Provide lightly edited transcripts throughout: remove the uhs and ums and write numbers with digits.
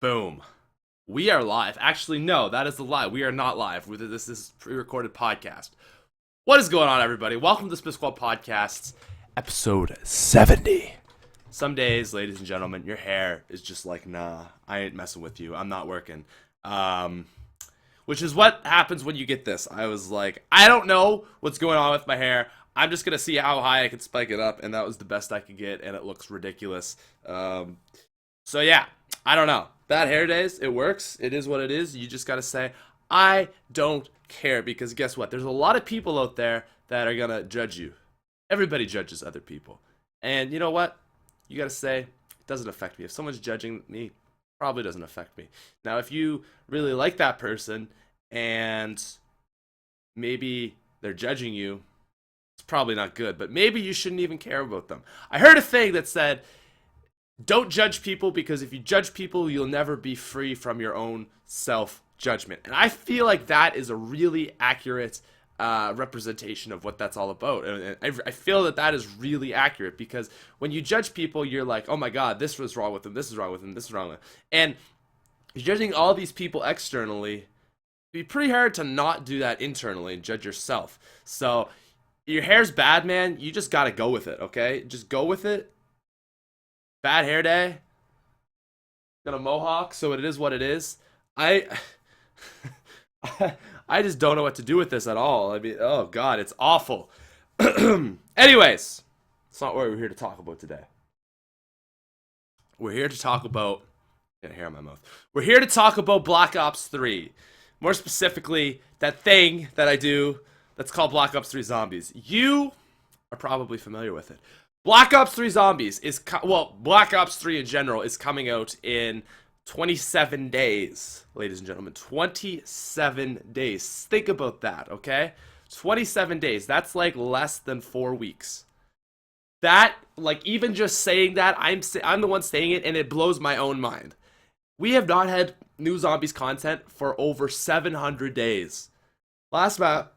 Boom. We are live. Actually, no, that is a lie. We are not live. This is a pre-recorded podcast. What is going on, everybody? Welcome to SmithSquad Podcast, episode 70. Some days, ladies and gentlemen, your hair is just like, nah, I ain't messing with you. I'm not working. Which is what happens when you get this. I was like, I don't know what's going on with my hair. I'm just going to see how high I can spike it up, and that was the best I could get, and it looks ridiculous. So yeah, I don't know. Bad hair days, it works. It is what it is. You just got to say, I don't care, because guess what? There's a lot of people out there that are going to judge you. Everybody judges other people. And you know what? You got to say, it doesn't affect me. If someone's judging me, it probably doesn't affect me. Now, if you really like that person and maybe they're judging you, it's probably not good. But maybe you shouldn't even care about them. I heard a thing that said, don't judge people, because if you judge people, you'll never be free from your own self-judgment. And I feel like that is a really accurate representation of what that's all about. And I feel that that is really accurate, because when you judge people, you're like, oh my God, this was wrong with them, this is wrong with them, this is wrong with them. And judging all these people externally, it'd be pretty hard to not do that internally and judge yourself. So your hair's bad, man, you just gotta go with it, okay? Just go with it. Bad hair day. Got a mohawk, so it is what it is. I just don't know what to do with this at all. I mean, oh God, it's awful. Anyways, it's not what we're here to talk about today. We're here to talk about... Got hair in my mouth. We're here to talk about Black Ops 3. More specifically, that thing that I do that's called Black Ops 3 Zombies. You are probably familiar with it. Black Ops 3 Zombies is, Black Ops 3 in general is coming out in 27 days, ladies and gentlemen. 27 days. Think about that, okay? 27 days. That's like less than 4 weeks. That, like, even just saying that, I'm the one saying it, and it blows my own mind. We have not had new Zombies content for over 700 days. Last map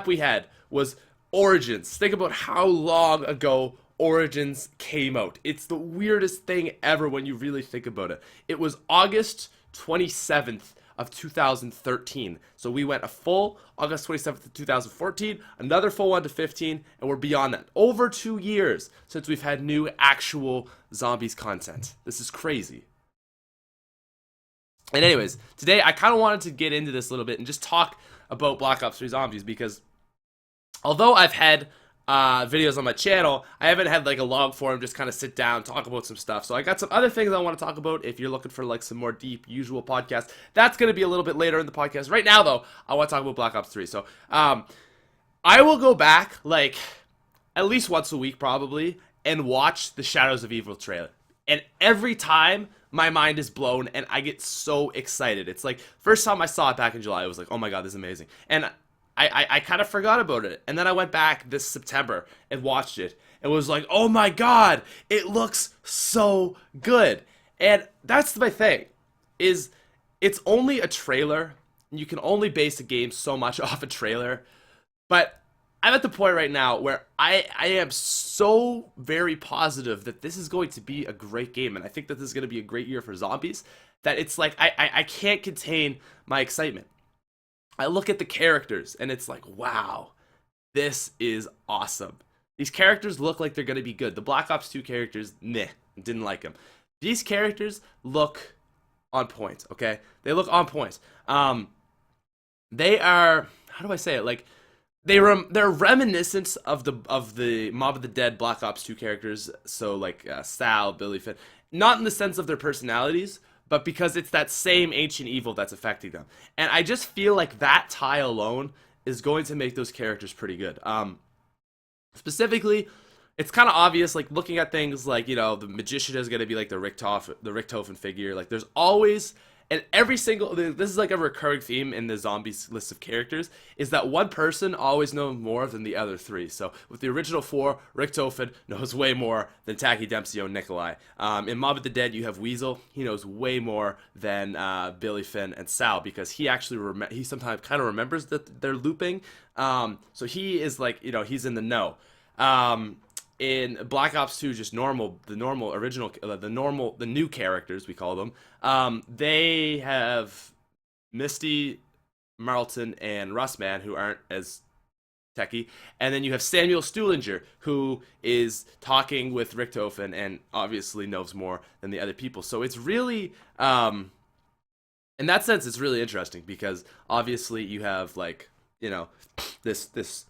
we had was Origins. Think about how long ago Origins came out. It's the weirdest thing ever when you really think about it. It was August 27th of 2013. So we went a full August 27th of 2014, another full one to 15, and we're beyond that. Over 2 years since we've had new actual Zombies content. This is crazy. And anyways, today I kind of wanted to get into this a little bit and just talk about Black Ops 3 Zombies, because although I've had videos on my channel, I haven't had like a long form, just kind of sit down, talk about some stuff. So I got some other things I want to talk about. If you're looking for like some more deep, usual podcasts, that's going to be a little bit later in the podcast. Right now, though, I want to talk about Black Ops 3. So I will go back like at least once a week probably and watch the Shadows of Evil trailer. And every time my mind is blown and I get so excited. It's like, first time I saw it back in July, I was like, oh my God, this is amazing. And I kind of forgot about it. And then I went back this September and watched it. And was like, oh my God, it looks so good. And that's my thing, is it's only a trailer. You can only base a game so much off a trailer. But I'm at the point right now where I am so very positive that this is going to be a great game. And I think that this is going to be a great year for zombies, that it's like I can't contain my excitement. I look at the characters, and it's like, wow, this is awesome. These characters look like they're going to be good. The Black Ops 2 characters, didn't like them. These characters look on point, okay? They look on point. They are, how do I say it? Like, they're reminiscent of the Mob of the Dead Black Ops 2 characters. So, like, Sal, Billy, Finn. Not in the sense of their personalities, but because it's that same ancient evil that's affecting them. And I just feel like that tie alone is going to make those characters pretty good. Specifically, it's kind of obvious, like, looking at things like, you know, the Magician is going to be like the Richtofen figure. Like, there's always... And every single, this is like a recurring theme in the zombies list of characters, is that one person always knows more than the other three. So with the original four, Richtofen knows way more than Tacky, Dempsey, and Nikolai. In Mob of the Dead, you have Weasel. He knows way more than Billy, Finn, and Sal, because he actually he sometimes kind of remembers that they're looping. So he is like, you know, he's in the know. in Black Ops 2, just the normal original, the new characters we call them. They have Misty, Marlton, and Rustman, who aren't as techie, and then you have Samuel Stuhlinger, who is talking with Richtofen and obviously knows more than the other people. So it's really, in that sense, it's really interesting because obviously you have like, this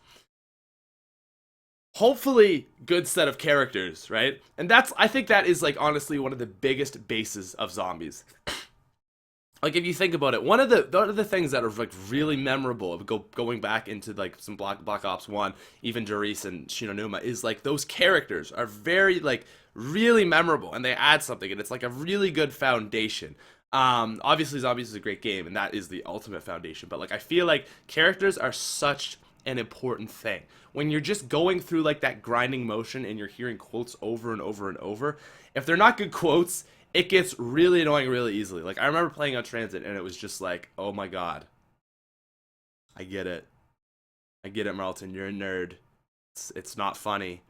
hopefully good set of characters, right? And I think that is like honestly one of the biggest bases of zombies. Like if you think about it, one of the things that are like really memorable of going back into like some Black Ops 1, even Doris and Shinonuma, is like those characters are very like really memorable and they add something and it's like a really good foundation. Obviously Zombies is a great game and that is the ultimate foundation, but like I feel like characters are such an important thing. When you're just going through like that grinding motion and you're hearing quotes over and over and over, if they're not good quotes, it gets really annoying really easily. Like I remember playing on Transit and it was just like, oh my god, I get it, Marlton, you're a nerd. It's not funny.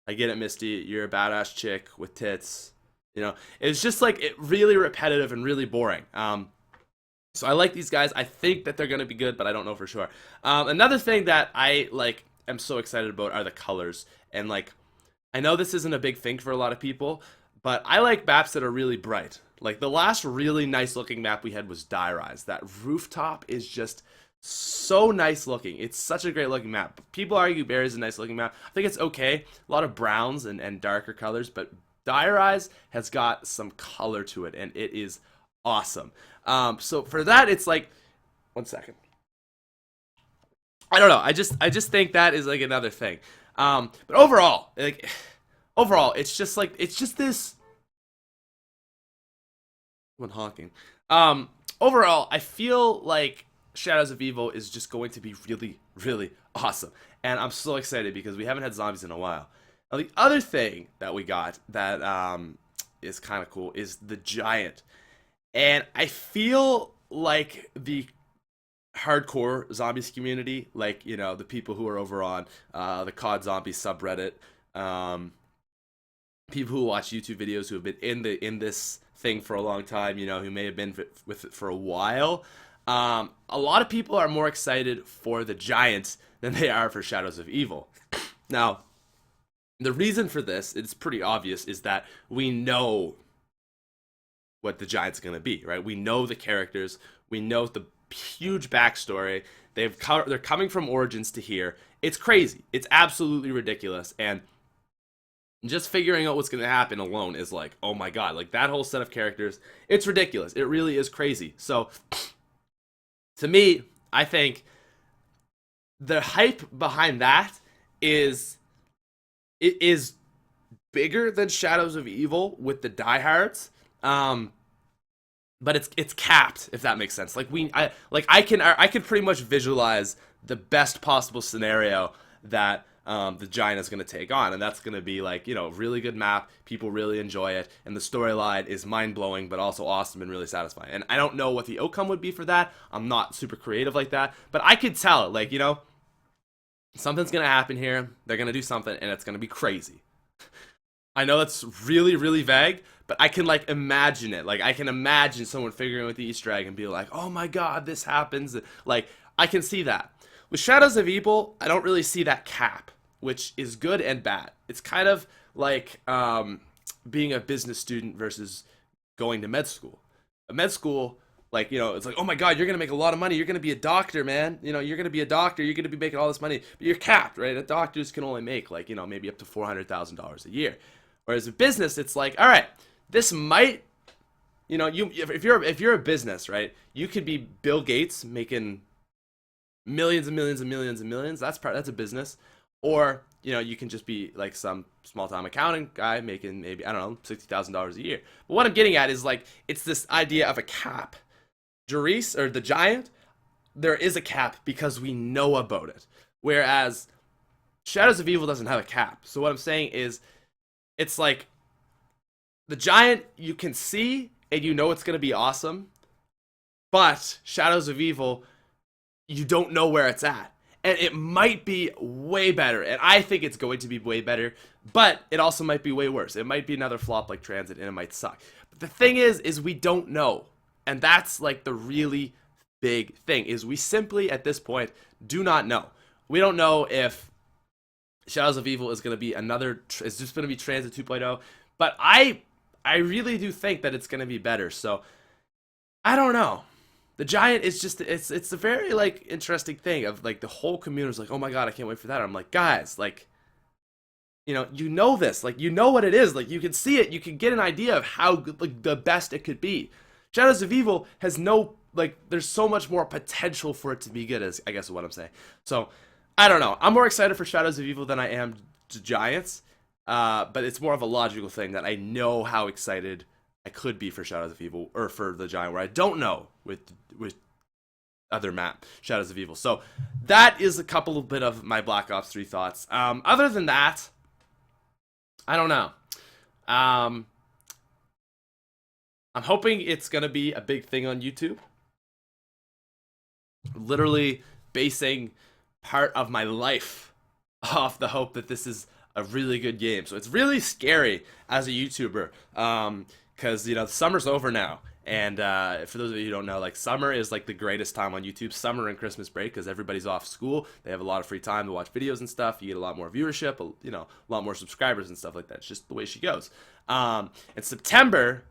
I get it, Misty, you're a badass chick with tits. It's just like it really repetitive and really boring. So I like these guys. I think that they're gonna be good, but I don't know for sure. Another thing that I like am so excited about are the colors. And like, I know this isn't a big thing for a lot of people, but I like maps that are really bright. Like the last really nice looking map we had was Die Rise. That rooftop is just so nice looking. It's such a great looking map. People argue Barry is a nice looking map. I think it's okay. A lot of browns and darker colors, but Die Rise has got some color to it, and it is awesome. So for that, it's like, one second. I don't know. I just think that is like another thing. But overall, it's just this. When honking. Overall, I feel like Shadows of Evil is just going to be really, really awesome, and I'm so excited because we haven't had zombies in a while. Now, the other thing that we got that is kind of cool is the Giant. And I feel like the hardcore zombies community, like, the people who are over on the COD Zombies subreddit, people who watch YouTube videos who have been in this thing for a long time, who may have been with it for a while. A lot of people are more excited for the Giants than they are for Shadows of Evil. Now, the reason for this, it's pretty obvious, is that we know what the Giant's going to be, right? We know the characters, we know the huge backstory. They're coming from Origins to here. It's crazy. It's absolutely ridiculous, and just figuring out what's going to happen alone is like, oh my god, like that whole set of characters, it's ridiculous. It really is crazy. So, to me, I think the hype behind that is bigger than Shadows of Evil with the diehards. But it's capped, if that makes sense. Like I can pretty much visualize the best possible scenario that the Giant is going to take on, and that's going to be like, really good map, people really enjoy it, and the storyline is mind-blowing but also awesome and really satisfying. And I don't know what the outcome would be for that. I'm not super creative like that, but I could tell, like, something's going to happen here, they're going to do something, and it's going to be crazy. I know that's really, really vague, but I can, like, imagine it. Like, I can imagine someone figuring out the Easter egg and be like, oh my god, this happens. Like, I can see that. With Shadows of Evil, I don't really see that cap, which is good and bad. It's kind of like being a business student versus going to med school. A med school, like, it's like, oh my god, you're going to make a lot of money. You're going to be a doctor, man. You're going to be a doctor. You're going to be making all this money. But you're capped, right? Doctors can only make, like, maybe up to $400,000 a year. Whereas a business, it's like, all right, this might, if you're a business, right, you could be Bill Gates making millions and millions and millions and millions. That's a business. Or, you can just be like some small-time accounting guy making maybe, I don't know, $60,000 a year. But what I'm getting at is, like, it's this idea of a cap. Doris, or the Giant, there is a cap because we know about it. Whereas Shadows of Evil doesn't have a cap. So what I'm saying is, it's like the Giant you can see and it's going to be awesome, but Shadows of Evil, you don't know where it's at. And it might be way better, and I think it's going to be way better, but it also might be way worse. It might be another flop like Transit, and it might suck. But the thing is we don't know, and that's like the really big thing, is we simply, at this point, do not know. We don't know if Shadows of Evil is going to be it's just going to be Transit 2.0, but I really do think that it's going to be better, so I don't know. The Giant is just, it's a very, like, interesting thing of, like, the whole community is like, oh my god, I can't wait for that. I'm like, guys, like, you know this. Like, you know what it is. Like, you can see it. You can get an idea of how good, like, the best it could be. Shadows of Evil has no, like, there's so much more potential for it to be good, I guess is what I'm saying. So, I don't know. I'm more excited for Shadows of Evil than I am to Giants. But it's more of a logical thing that I know how excited I could be for Shadows of Evil, or for the Giant, where I don't know with other map, Shadows of Evil. So that is a couple of bit of my Black Ops 3 thoughts. Other than that, I don't know. I'm hoping it's gonna be a big thing on YouTube. Literally basing part of my life off the hope that this is a really good game. So it's really scary as a YouTuber, because, summer's over now. And for those of you who don't know, like, summer is like the greatest time on YouTube. Summer and Christmas break, because everybody's off school. They have a lot of free time to watch videos and stuff. You get a lot more viewership, a lot more subscribers and stuff like that. It's just the way she goes. And September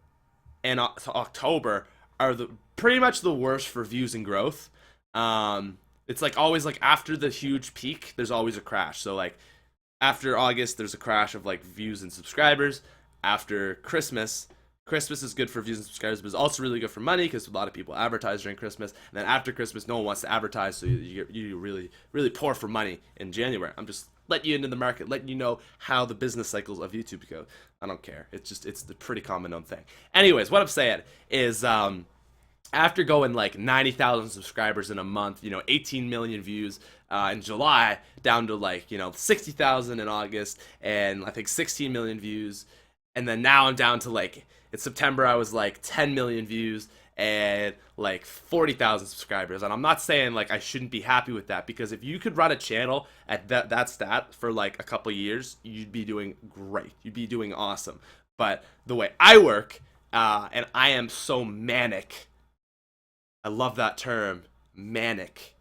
and October are pretty much the worst for views and growth. It's like always, like, after the huge peak, there's always a crash. So, like, after August, there's a crash of, like, views and subscribers. After Christmas is good for views and subscribers, but it's also really good for money, because a lot of people advertise during Christmas. And then after Christmas, no one wants to advertise, so you really, really poor for money in January. I'm just letting you into the market, letting you know how the business cycles of YouTube go. I don't care. It's the pretty common known thing. Anyways, what I'm saying is, after going like 90,000 subscribers in a month, 18 million views in July, down to like, 60,000 in August, and I think 16 million views. And then now I'm down to, like, in September I was like 10 million views and like 40,000 subscribers. And I'm not saying, like, I shouldn't be happy with that, because if you could run a channel at that stat for like a couple years, you'd be doing great. You'd be doing awesome. But the way I work, and I am so manic. I love that term, manic.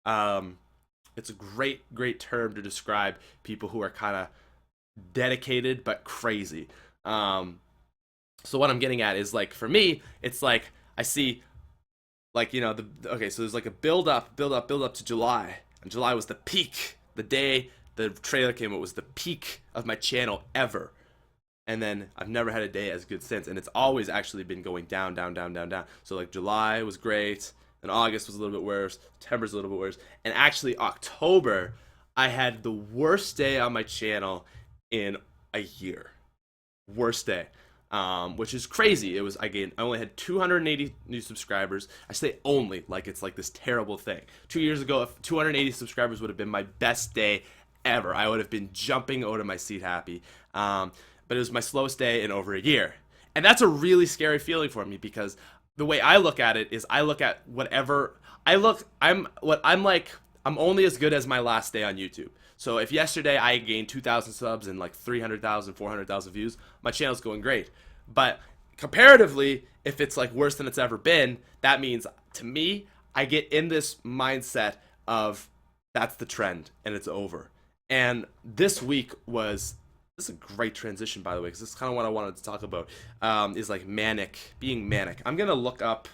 It's a great term to describe people who are kind of dedicated but crazy. So what I'm getting at is, like, for me, it's like I see, like, okay, so there's like a build up to July, and July was the peak. The day the trailer came out was the peak of my channel ever. And then I've never had a day as good since, and it's always actually been going down. So, like, July was great, and August was a little bit worse, September's a little bit worse, and actually October, I had the worst day on my channel in a year. Worst day. Which is crazy. It was, I only had 280 new subscribers. I say only, like it's like this terrible thing. 2 years ago, if 280 subscribers would have been my best day ever. I would have been jumping out of my seat happy. But it was my slowest day in over a year. And that's a really scary feeling for me, because the way I look at it is I look at whatever I'm only as good as my last day on YouTube. So if yesterday I gained 2,000 subs and like 300,000, 400,000 views, my channel's going great. But comparatively, if it's like worse than it's ever been, that means, to me, I get in this mindset of that's the trend and it's over. And this week was, this is a great transition, by the way, because this is kind of what I wanted to talk about, is like being manic. I'm going to look up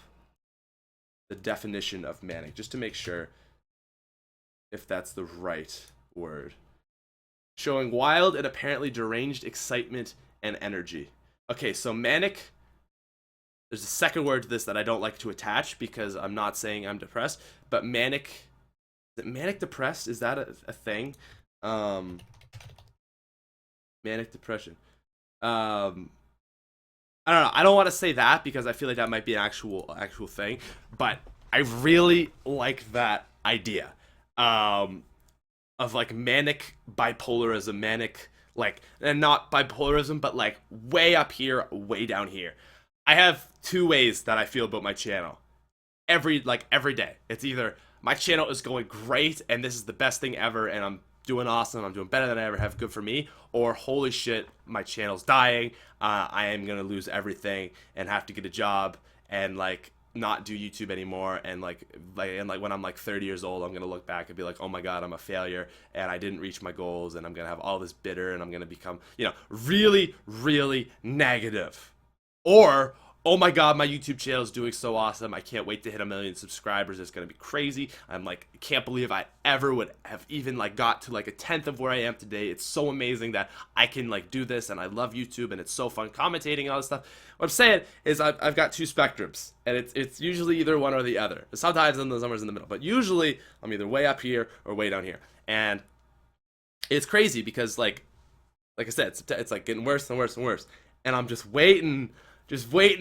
the definition of manic just to make sure if that's the right word. Showing wild and apparently deranged excitement and energy. Okay, so manic, there's a second word to this that I don't like to attach, because I'm not saying I'm depressed, but manic, is it manic depressed? Is that a thing? Manic depression. I don't know. I don't want to say that, because I feel like that might be an actual thing, but I really like that idea. Of like manic bipolarism, manic, like, and not bipolarism, but like way up here, way down here. I have two ways that I feel about my channel. Every day. It's either my channel is going great and this is the best thing ever and I'm doing awesome, I'm doing better than I ever have, good for me, or holy shit, my channel's dying, I am gonna lose everything and have to get a job and like not do YouTube anymore, and like when I'm like 30 years old, I'm gonna look back and be like, oh my god, I'm a failure and I didn't reach my goals, and I'm gonna have all this bitter and I'm gonna become, really, really negative. Or, oh my god, my YouTube channel is doing so awesome. I can't wait to hit 1 million subscribers. It's gonna be crazy. I'm like, can't believe I ever would have even like got to like a tenth of where I am today. It's so amazing that I can like do this, and I love YouTube, and it's so fun commentating and all this stuff. What I'm saying is I've got two spectrums, and it's usually either one or the other. Sometimes somewhere's in the middle, but usually I'm either way up here or way down here. And it's crazy because like I said, it's like getting worse and worse and worse, and I'm just waiting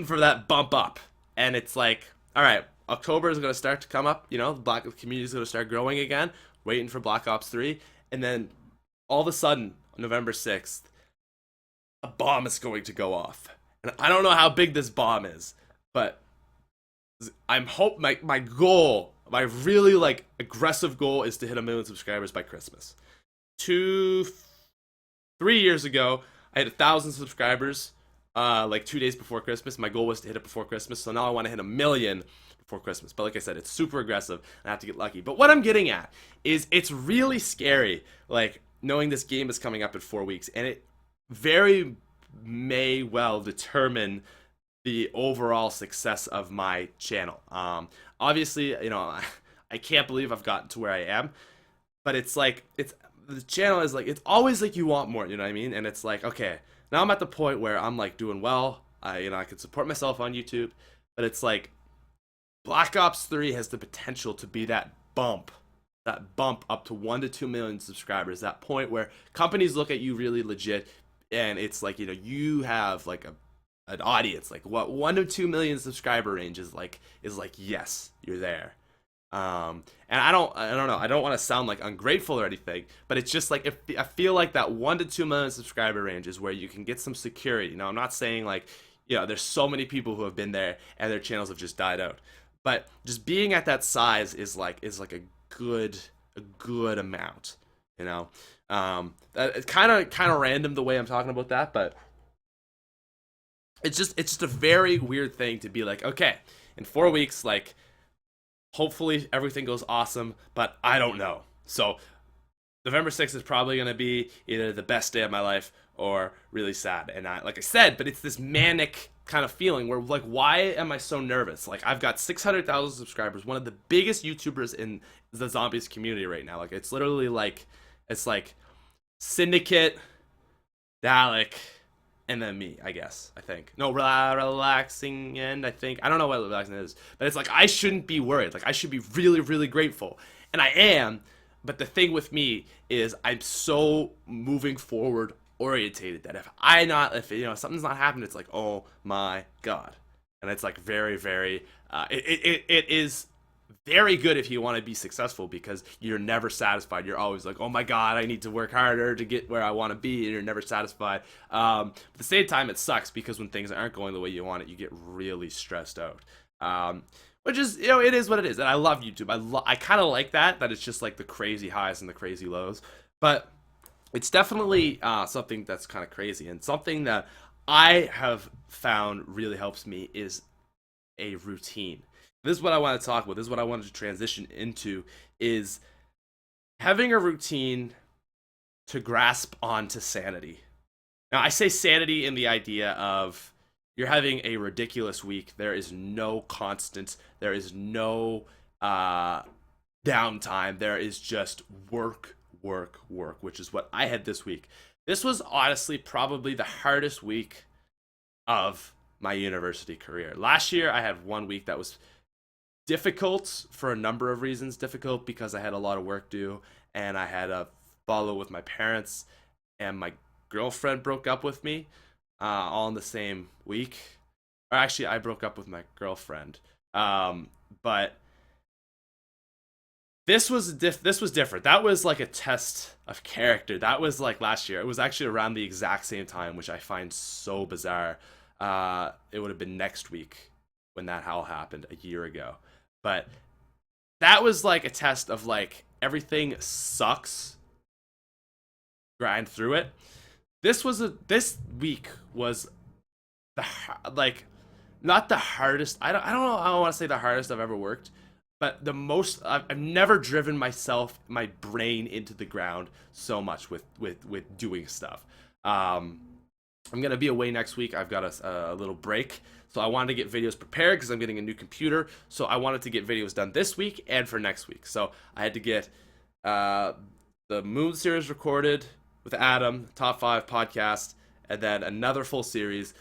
for that bump up. And it's like, all right, October is going to start to come up, the Black community is going to start growing again, waiting for Black Ops 3, and then all of a sudden, November 6th, a bomb is going to go off. And I don't know how big this bomb is, but my goal, my really like aggressive goal is to hit 1 million subscribers by Christmas. 3 years ago, I had 1,000 subscribers like 2 days before Christmas. My goal was to hit it before Christmas, so now I want to hit 1 million before Christmas. But like I said, it's super aggressive, and I have to get lucky. But what I'm getting at is it's really scary, like knowing this game is coming up in 4 weeks, and it very may well determine the overall success of my channel. Obviously, I can't believe I've gotten to where I am, but it's like the channel is like, it's always like you want more, you know what I mean? And it's like, okay, now I'm at the point where I'm like doing well. I can support myself on YouTube, but it's like Black Ops 3 has the potential to be that bump up to 1 to 2 million subscribers. That point where companies look at you really legit, and it's like, you have like an audience, like what 1 to 2 million subscriber range is like yes, you're there. And I don't know, I don't want to sound like ungrateful or anything, but it's just like, I feel like that 1 to 2 million subscriber range is where you can get some security. Now, I'm not saying like, there's so many people who have been there and their channels have just died out, but just being at that size is like a good amount, it's kind of random the way I'm talking about that, but it's just a very weird thing to be like, okay, in 4 weeks, like, hopefully everything goes awesome, but I don't know. So November 6th is probably going to be either the best day of my life or really sad. And like I said, but it's this manic kind of feeling where like, why am I so nervous? Like, I've got 600,000 subscribers, one of the biggest YouTubers in the zombies community right now. Like, it's literally like, it's like Syndicate, Dalek, and then me, I guess. I think. No, relaxing end, I think. I don't know what relaxing is. But it's like, I shouldn't be worried. Like, I should be really, really grateful. And I am. But the thing with me is I'm so moving forward orientated that if something's not happening, it's like, oh my God. And it's like very, very, it is very good if you want to be successful, because you're never satisfied. You're always like, oh my God, I need to work harder to get where I want to be, and you're never satisfied. At the same time, it sucks because when things aren't going the way you want it, you get really stressed out. Which is, it is what it is. And I love YouTube. I kind of like that it's just like the crazy highs and the crazy lows. But it's definitely something that's kind of crazy, and something that I have found really helps me is a routine. This is what I want to talk about. This is what I wanted to transition into, is having a routine to grasp onto sanity. Now, I say sanity in the idea of you're having a ridiculous week. There is no constant. There is no downtime. There is just work, work, work, which is what I had this week. This was honestly probably the hardest week of my university career. Last year, I had 1 week that was difficult for a number of reasons. Difficult because I had a lot of work due, and I had a follow with my parents, and my girlfriend broke up with me all in the same week. Or actually, I broke up with my girlfriend. But this was different. That was like a test of character. That was like last year. It was actually around the exact same time, which I find so bizarre. It would have been next week when that all happened a year ago. But that was like a test of like everything sucks, grind through it. This week was the like not the hardest. I don't know. I don't want to say the hardest I've ever worked, but the most. I've never driven my brain into the ground so much with doing stuff. I'm gonna be away next week. I've got a little break, so I wanted to get videos prepared because I'm getting a new computer. So I wanted to get videos done this week and for next week. So I had to get the Moon series recorded with Adam, top 5 podcast, and then another full series.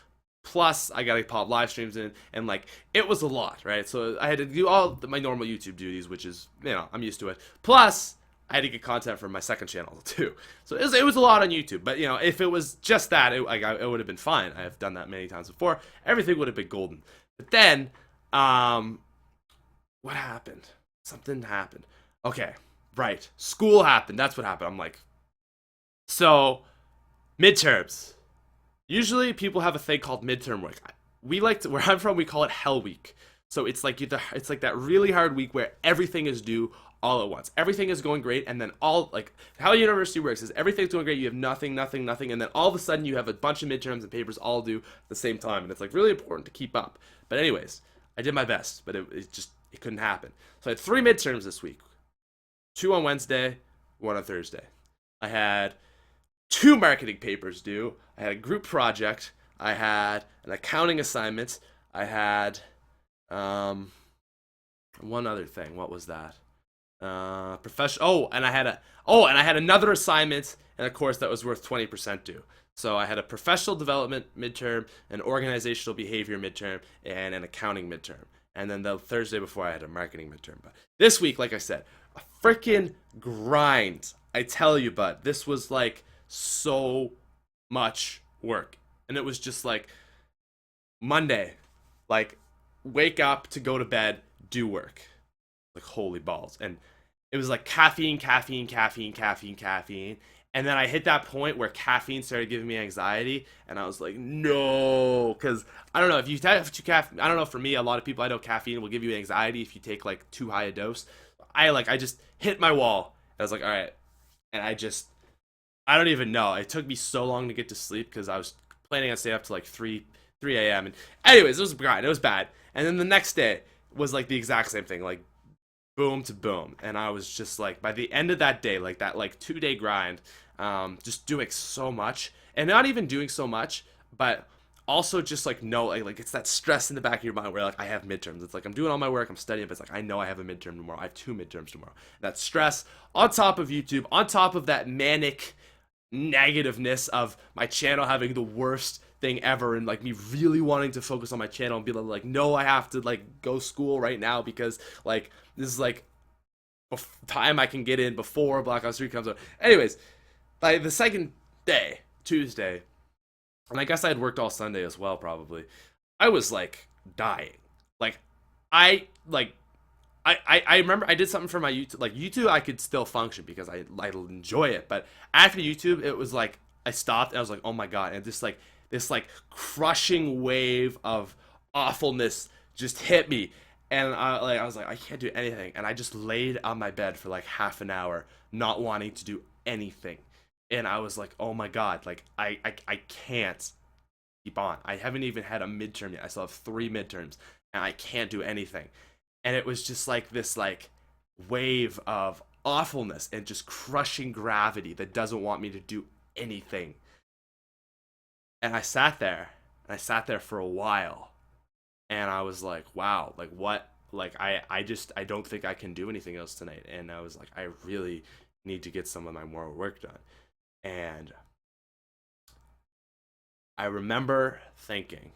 Plus, I gotta pop live streams in, and like it was a lot, right? So I had to do all my normal YouTube duties, which is I'm used to it. Plus, I had to get content from my second channel too. So it was a lot on YouTube. But if it was just that, it would have been fine. I have done that many times before. Everything would have been golden. But then, what happened? Something happened. Okay, right. School happened. That's what happened. I'm like, so midterms. Usually people have a thing called midterm week. Where I'm from, we call it Hell Week. So it's like it's like that really hard week where everything is due all at once. Everything is going great, and then all like how university works is everything's going great. You have nothing, and then all of a sudden you have a bunch of midterms and papers all due at the same time, and it's like really important to keep up. But anyways, I did my best, but it couldn't happen. So I had 3 midterms this week, 2 on Wednesday, 1 on Thursday. I had 2 marketing papers due. I had a group project. I had an accounting assignment. I had one other thing. What was that? Professional. And I had another assignment in a course that was worth 20% due. So I had a professional development midterm, an organizational behavior midterm, and an accounting midterm. And then the Thursday before I had a marketing midterm. But this week, like I said, a freaking grind. I tell you, bud, this was like so much work. And it was just like Monday, like wake up to go to bed, do work. Like holy balls. And it was like caffeine. And then I hit that point where caffeine started giving me anxiety, and I was like, no, because I don't know if you have too caffeine. I don't know, for me, a lot of people I know caffeine will give you anxiety if you take like too high a dose. I just hit my wall. I was like, all right, and I don't even know. It took me so long to get to sleep because I was planning on staying up to like 3 a.m. And anyways, it was grind. It was bad. And then the next day was like the exact same thing, like boom to boom. And I was just like, by the end of that day, like that like 2-day grind, just doing so much, and not even doing so much, but also just like like it's that stress in the back of your mind where like I have midterms. It's like I'm doing all my work, I'm studying, but it's like I know I have a midterm tomorrow. I have 2 midterms tomorrow. That stress on top of YouTube, on top of that manic negativeness of my channel having the worst thing ever, and like me really wanting to focus on my channel and be like, no, I have to like go school right now because like this is like time I can get in before Black Ops 3 comes out. Anyways, like the second day, Tuesday, and I guess I had worked all Sunday as well, probably, I was like dying. Like I remember I did something for my YouTube. Like YouTube, I could still function because I enjoy it. But after YouTube, it was like I stopped and I was like, oh my god! And this like crushing wave of awfulness just hit me, and I was like, I can't do anything. And I just laid on my bed for like half an hour, not wanting to do anything. And I was like, oh my god! Like I can't keep on. I haven't even had a midterm yet. I still have 3 midterms, and I can't do anything. And it was just like this like wave of awfulness and just crushing gravity that doesn't want me to do anything. And I sat there for a while, and I was like, wow, like what? Like I don't think I can do anything else tonight. And I was like, I really need to get some of my more work done. And I remember thinking,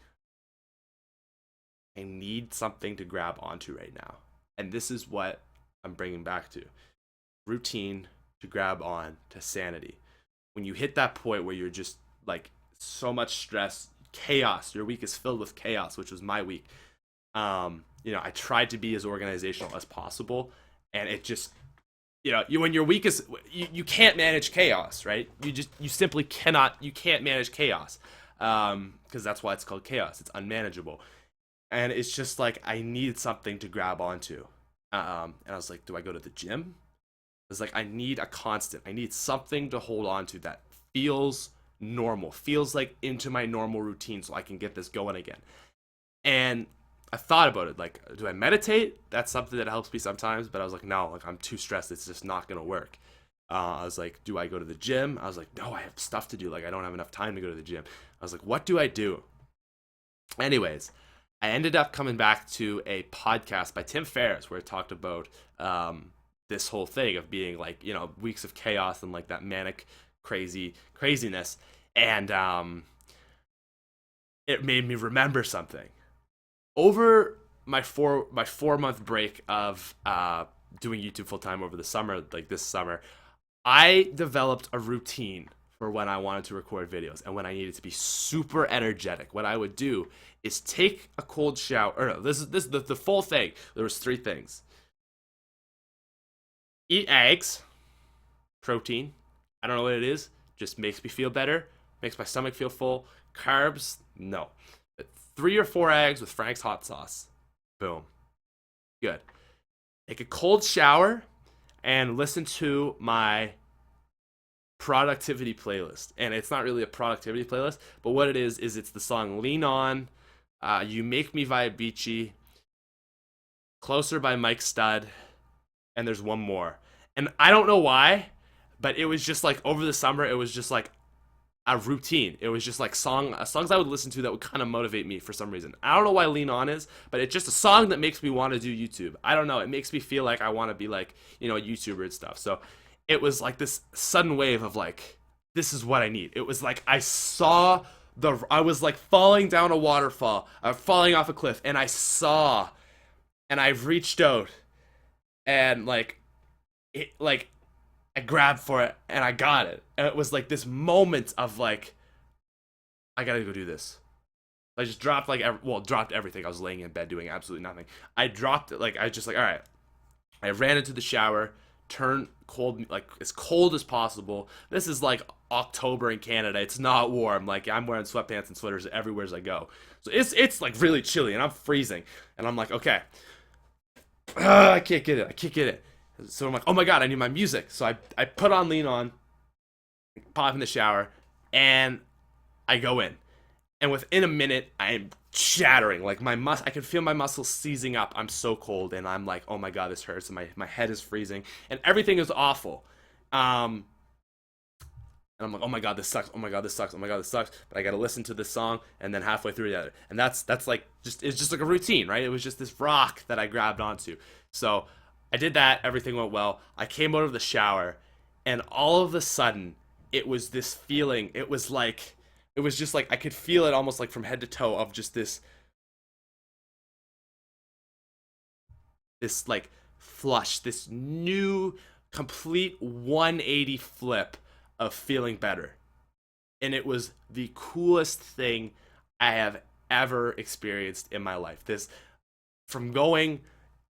I need something to grab onto right now. And this is what I'm bringing back to. Routine to grab on to sanity. When you hit that point where you're just like so much stress, chaos, your week is filled with chaos, which was my week. I tried to be as organizational as possible, and it just, when your week is, you can't manage chaos, right? You simply cannot, you can't manage chaos. Because that's why it's called chaos. It's unmanageable. And it's just like I need something to grab onto. And I was like, do I go to the gym? It's like, I need a constant. I need something to hold on to that feels normal, feels like into my normal routine so I can get this going again. And I thought about it. Like, do I meditate? That's something that helps me sometimes. But I was like, no, like I'm too stressed. It's just not going to work. I was like, do I go to the gym? I was like, no, I have stuff to do. Like, I don't have enough time to go to the gym. I was like, what do I do? Anyways, I ended up coming back to a podcast by Tim Ferriss where it talked about this whole thing of being like, weeks of chaos and like that manic craziness. And it made me remember something. Over my 4 month break of doing YouTube full time over the summer, like this summer, I developed a routine for when I wanted to record videos and when I needed to be super energetic. What I would do is take a cold shower. Or no, this is the full thing. There was 3 things: eat eggs, protein. I don't know what it is. Just makes me feel better. Makes my stomach feel full. Carbs, no. But 3 or 4 eggs with Frank's hot sauce. Boom. Good. Take a cold shower and listen to my productivity playlist. And it's not really a productivity playlist, but what it is it's the song Lean On, You Make Me via Beachy, Closer by Mike Stud, and there's one more. And I don't know why, but it was just like over the summer, it was just like a routine. It was just like songs I would listen to that would kind of motivate me for some reason. I don't know why Lean On is, but it's just a song that makes me want to do YouTube. I don't know. It makes me feel like I want to be like, a YouTuber and stuff. So it was like this sudden wave of like, this is what I need. It was like I was like falling down a waterfall, falling off a cliff, and I reached out and like I grabbed for it and I got it. And it was like this moment of like, I gotta go do this. I just dropped dropped everything. I was laying in bed doing absolutely nothing. I dropped it. Like, I just like, all right. I ran into the shower, turned cold, like as cold as possible. This is like October in Canada. It's not warm. Like, I'm wearing sweatpants and sweaters everywhere as I go. So it's like really chilly and I'm freezing. And I'm like, okay, I can't get it. So I'm like, oh my God, I need my music. So I put on Lean On, pop in the shower, and I go in. And within a minute, I'm shattering. Like I can feel my muscles seizing up. I'm so cold, and I'm like, oh my God, this hurts. And my head is freezing, and everything is awful. And I'm like, oh my God, this sucks. Oh my God, this sucks. Oh my God, this sucks. But I got to listen to this song, and then halfway through the other. And that's like it's just like a routine, right? It was just this rock that I grabbed onto. So I did that. Everything went well. I came out of the shower, and all of a sudden, it was this feeling. It was just like I could feel it almost like from head to toe of just this like flush, this new complete 180 flip of feeling better. And it was the coolest thing I have ever experienced in my life. This, from going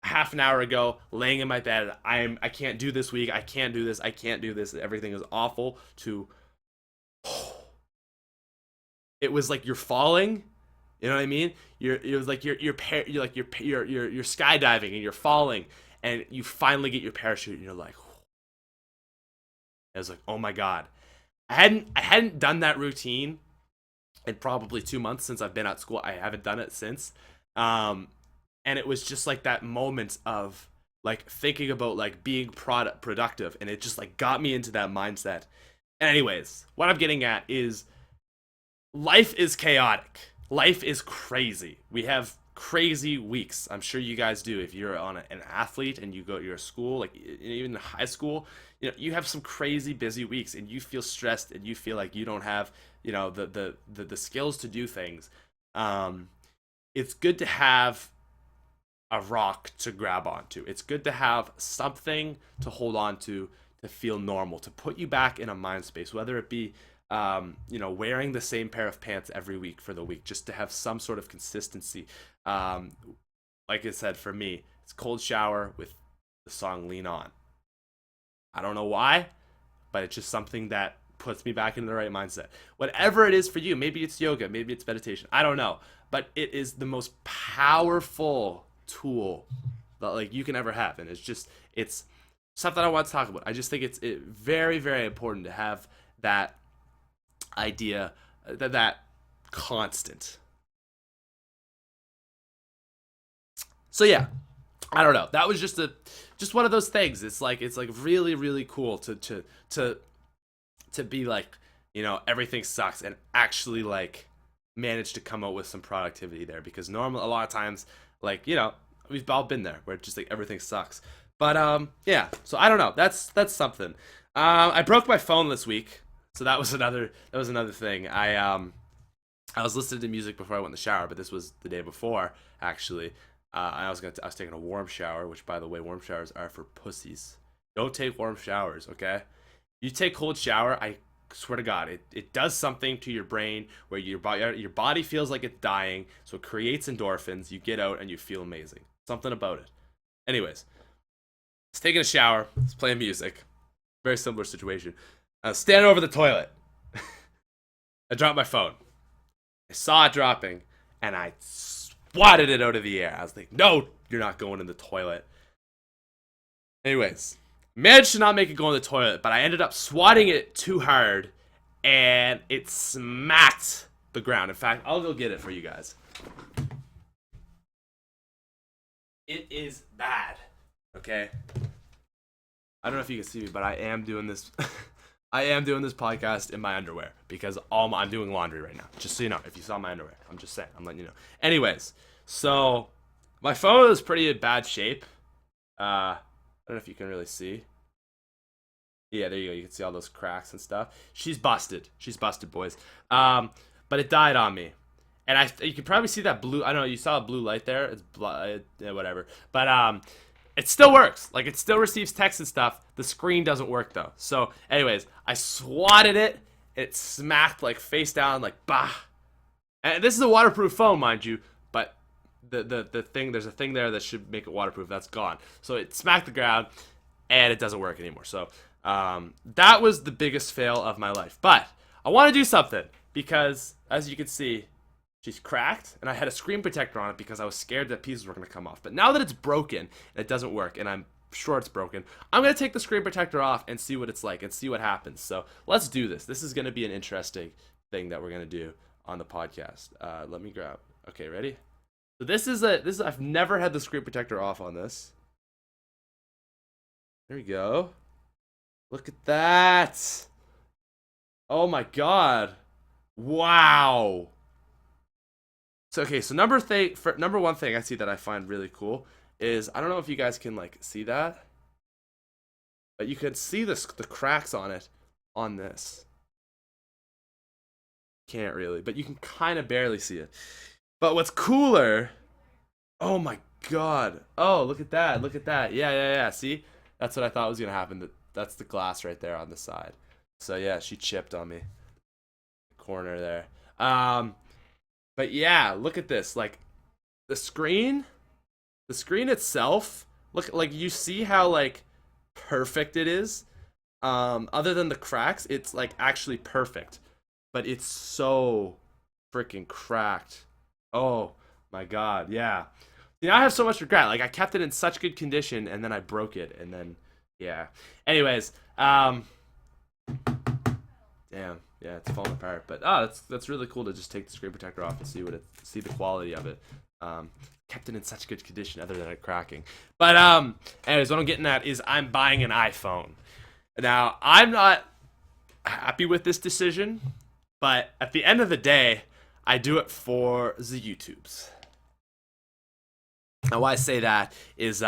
half an hour ago, laying in my bed, I can't do this week, I can't do this, everything is awful, to it was like you're falling, you know what I mean? You're skydiving and you're falling, and you finally get your parachute and you're like, I was like, oh my God. I hadn't done that routine in probably 2 months since I've been at school. I haven't done it since. And it was just like that moment of like thinking about like being productive, and it just like got me into that mindset. And anyways, what I'm getting at is life is chaotic. Life is crazy. We have crazy weeks. I'm sure you guys do. If you're an athlete and you're at school, like even in high school, you have some crazy busy weeks, and you feel stressed, and you feel like you don't have, the skills to do things. It's good to have a rock to grab onto. It's good to have something to hold on to feel normal, to put you back in a mind space, whether it be wearing the same pair of pants every week for the week, just to have some sort of consistency. Like I said, for me, it's cold shower with the song Lean On. I don't know why, but it's just something that puts me back into the right mindset. Whatever it is for you, maybe it's yoga, maybe it's meditation, I don't know, but it is the most powerful tool that like you can ever have, and it's something I want to talk about. I just think it's very, very important to have that idea, that constant. So yeah, I don't know. That was just one of those things. It's like really, really cool to be like, everything sucks and actually like manage to come out with some productivity there, because normally a lot of times, like, we've all been there where it's just like everything sucks. But yeah, so I don't know. That's something. I broke my phone this week, so that was another thing. I was listening to music before I went in the shower, but this was the day before actually. I was taking a warm shower, which, by the way, warm showers are for pussies. Don't take warm showers, okay? You take cold shower, I swear to God, it does something to your brain where your body feels like it's dying, so it creates endorphins. You get out and you feel amazing. Something about it. Anyways, I was taking a shower, I was playing music. Very similar situation. I was standing over the toilet. I dropped my phone. I saw it dropping, and I swatted it out of the air. I was like, no, you're not going in the toilet. Anyways, managed to not make it go in the toilet, but I ended up swatting it too hard, and it smacked the ground. In fact, I'll go get it for you guys. It is bad, okay? I don't know if you can see me, but I am doing this. I am doing this podcast in my underwear because I'm doing laundry right now. Just so you know, if you saw my underwear, I'm just saying. I'm letting you know. Anyways, so my phone is pretty in bad shape. I don't know if you can really see. Yeah, there you go. You can see all those cracks and stuff. She's busted. She's busted, boys. But it died on me. And you can probably see that blue. I don't know. You saw a blue light there. It's whatever. But it still works. Like, it still receives text and stuff. The screen doesn't work though. So, anyways, I swatted it. It smacked like face down, like bah. And this is a waterproof phone, mind you. But the thing, there's a thing there that should make it waterproof. That's gone. So it smacked the ground, and it doesn't work anymore. So that was the biggest fail of my life. But I want to do something because, as you can see, she's cracked, and I had a screen protector on it because I was scared that pieces were going to come off. But now that it's broken, and it doesn't work, and I'm sure it's broken, I'm going to take the screen protector off and see what it's like and see what happens. So let's do this. This is going to be an interesting thing that we're going to do on the podcast. Let me grab. Okay, ready? So this is I've never had the screen protector off on this. There we go. Look at that. Oh my God. Wow. So, okay, so number one thing I see that I find really cool is, I don't know if you guys can like see that, but you can see the cracks on it on this. Can't really, but you can kind of barely see it. But what's cooler? Oh my God! Oh, look at that! Look at that! Yeah. See, that's what I thought was gonna happen. That's the glass right there on the side. So yeah, she chipped on me. Corner there. But yeah, look at this. Like, the screen itself, look, like, you see how like perfect it is. Other than the cracks, it's like actually perfect. But it's so freaking cracked. Oh my God, yeah. You know, I have so much regret. Like, I kept it in such good condition, and then I broke it, and then yeah. Anyways, damn. Yeah, it's falling apart. But that's really cool to just take the screen protector off and see the quality of it. Kept it in such good condition other than it cracking. But anyways, what I'm getting at is I'm buying an iPhone. Now, I'm not happy with this decision, but at the end of the day, I do it for the YouTubes. Now, why I say that is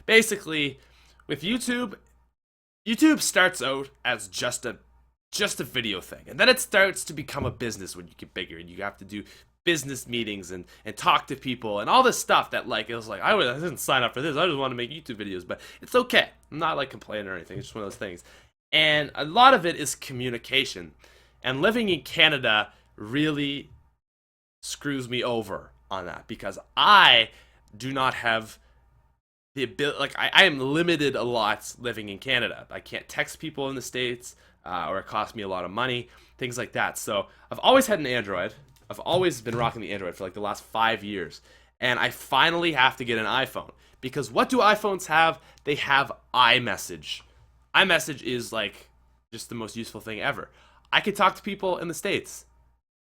basically with YouTube starts out as just a video thing, and then it starts to become a business when you get bigger, and you have to do business meetings and talk to people and all this stuff that, like, it was like, I didn't sign up for this, I just want to make YouTube videos. But it's okay, I'm not like complaining or anything, it's just one of those things. And a lot of it is communication, and living in Canada really screws me over on that, because I do not have the ability, like, I am limited a lot living in Canada. I can't text people in the States, or it costs me a lot of money, things like that. So I've always had an Android. I've always been rocking the Android for like the last 5 years. And I finally have to get an iPhone. Because what do iPhones have? They have iMessage. iMessage is like just the most useful thing ever. I could talk to people in the States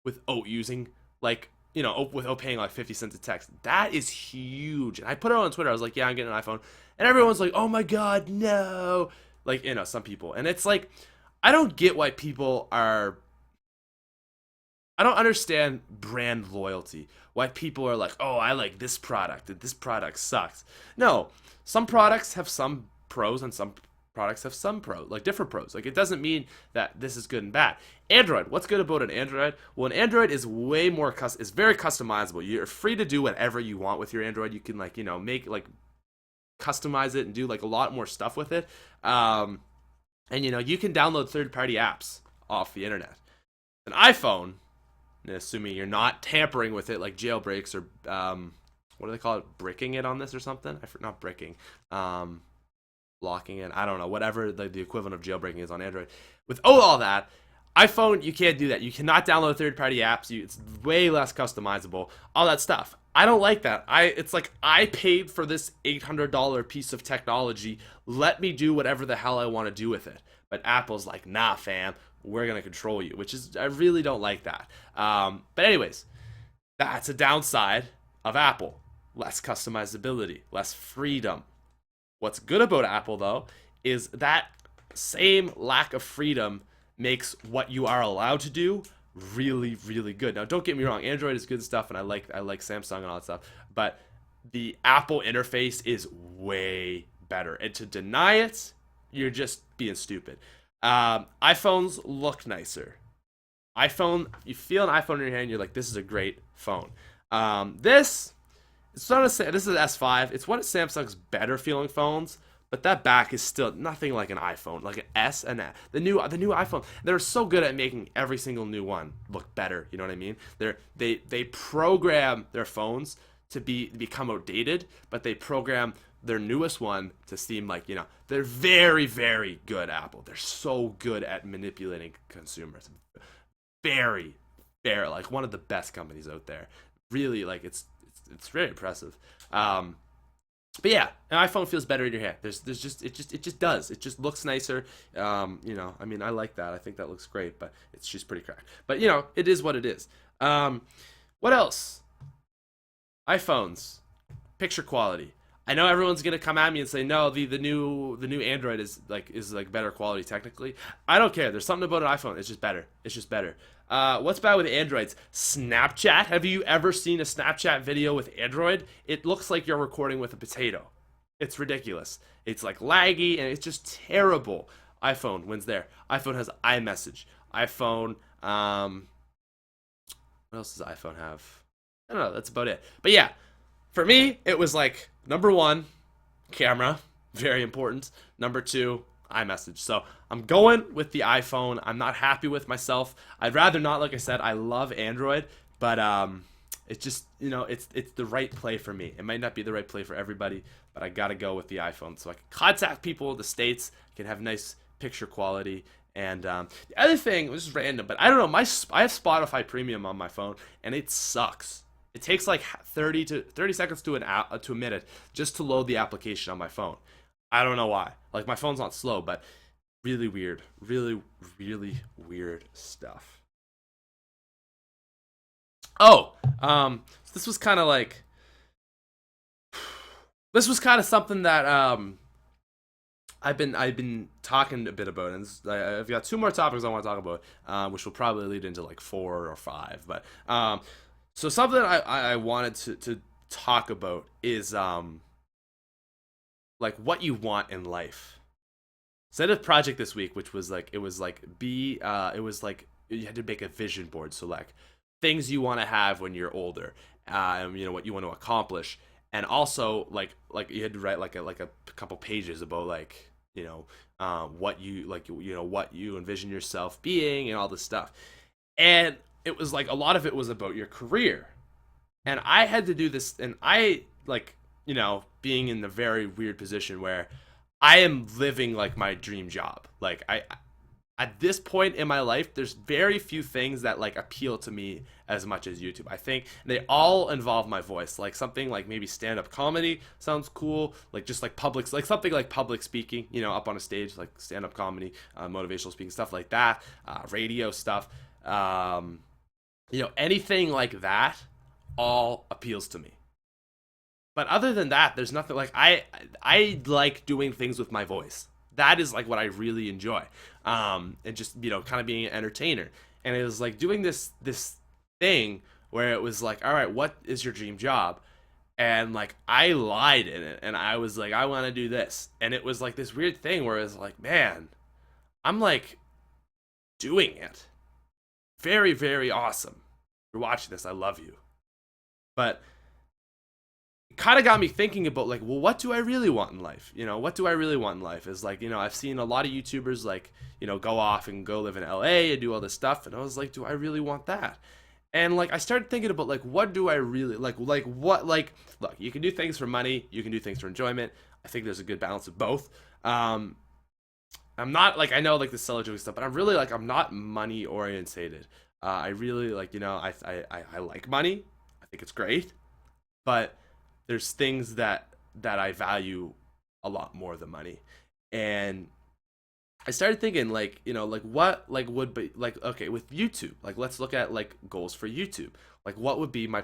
without using like, without paying like 50 cents a text. That is huge. And I put it on Twitter. I was like, yeah, I'm getting an iPhone. And everyone's like, oh my God, no. Like, some people. And it's like, I don't get why people are. I don't understand brand loyalty. Why people are like, oh, I like this product and this product sucks. No, some products have some pros and some products have some pros, like different pros. Like it doesn't mean that this is good and bad. Android, what's good about an Android? Well, an Android is way more is very customizable. You're free to do whatever you want with your Android. You can like, make like customize it and do like a lot more stuff with it. And you can download third-party apps off the internet. An iPhone, assuming you're not tampering with it like jailbreaks or what do they call it, bricking it on this or something? Not bricking, locking it. I don't know, whatever the equivalent of jailbreaking is on Android. With all that, iPhone, you can't do that. You cannot download third-party apps. It's way less customizable. All that stuff. I don't like that. It's like I paid for this $800 piece of technology. Let me do whatever the hell I want to do with it. But Apple's like, nah, fam, we're gonna control you, which is I really don't like that. But anyways, that's a downside of Apple. Less customizability, less freedom. What's good about Apple though is that same lack of freedom makes what you are allowed to do really, really good. Now, don't get me wrong, Android is good stuff, and I like Samsung and all that stuff, but the Apple interface is way better. And to deny it, you're just being stupid. iPhones look nicer. You feel an iPhone in your hand, you're like, this is a great phone. This is an S5. It's one of Samsung's better feeling phones, but that back is still nothing like an iPhone, like an S and a, the new iPhone. They're so good at making every single new one look better. You know what I mean? They program their phones to become outdated, but they program their newest one to seem like, they're very, very good. Apple. They're so good at manipulating consumers. Very, very, like one of the best companies out there. Really, like it's very impressive. But yeah, an iPhone feels better in your hand. It just does. It just looks nicer. I mean, I like that. I think that looks great, but it's just pretty cracked. But it is what it is. What else? iPhones, picture quality. I know everyone's gonna come at me and say no, the new Android is like better quality technically. I don't care. There's something about an iPhone. It's just better. It's just better. What's bad with Androids? Snapchat. Have you ever seen a Snapchat video with Android? It looks like you're recording with a potato. It's ridiculous. It's like laggy and it's just terrible. iPhone wins there. iPhone has iMessage. iPhone. What else does iPhone have? I don't know. That's about it. But yeah, for me, it was like number one, camera, very important. Number two, iMessage. So I'm going with the iPhone. I'm not happy with myself. I'd rather not. Like I said, I love Android, but it's just it's the right play for me. It might not be the right play for everybody, but I gotta go with the iPhone so I can contact people in the States. I can have nice picture quality. And the other thing, this is random, but I don't know. I have Spotify Premium on my phone, and it sucks. It takes like 30 seconds to a minute just to load the application on my phone. I don't know why. Like my phone's not slow, but really weird. Really, really weird stuff. Oh, this was kind of something that I've been talking a bit about, and I've got two more topics I want to talk about, which will probably lead into like 4 or 5. But so something I wanted to talk about is like what you want in life. So I did a project this week, which was like you had to make a vision board. So like things you want to have when you're older, what you want to accomplish, and also like you had to write like a couple pages about like what you envision yourself being and all this stuff. And it was like a lot of it was about your career. And I had to do this, and I being in the very weird position where I am living like my dream job. Like at this point in my life, there's very few things that like appeal to me as much as YouTube. I think they all involve my voice. Like something like maybe stand-up comedy sounds cool. Like just like public, like something like public speaking, up on a stage, like stand-up comedy, motivational speaking, stuff like that, radio stuff. Anything like that all appeals to me. But other than that, there's nothing like I like doing things with my voice. That is like what I really enjoy. And just kind of being an entertainer. And it was like doing this thing where it was like, all right, what is your dream job? And like I lied in it, and I was like, I want to do this, and it was like this weird thing where it was like, man, I'm like doing it. Very, very awesome. If you're watching this, I love you. But kind of got me thinking about like, well, what do I really want in life? What do I really want in life? Is like, I've seen a lot of YouTubers like, go off and go live in LA and do all this stuff, and I was like, do I really want that? And like I started thinking about like, what do I really like what, like, look, you can do things for money, you can do things for enjoyment. I think there's a good balance of both. I'm not like, I know like the seller joke stuff, but I'm really like, I'm not money orientated. I really like, I like money. I think it's great, but there's things that I value a lot more than money. And I started thinking like, like what like would be like, okay, with YouTube, like let's look at like goals for YouTube. Like what would be my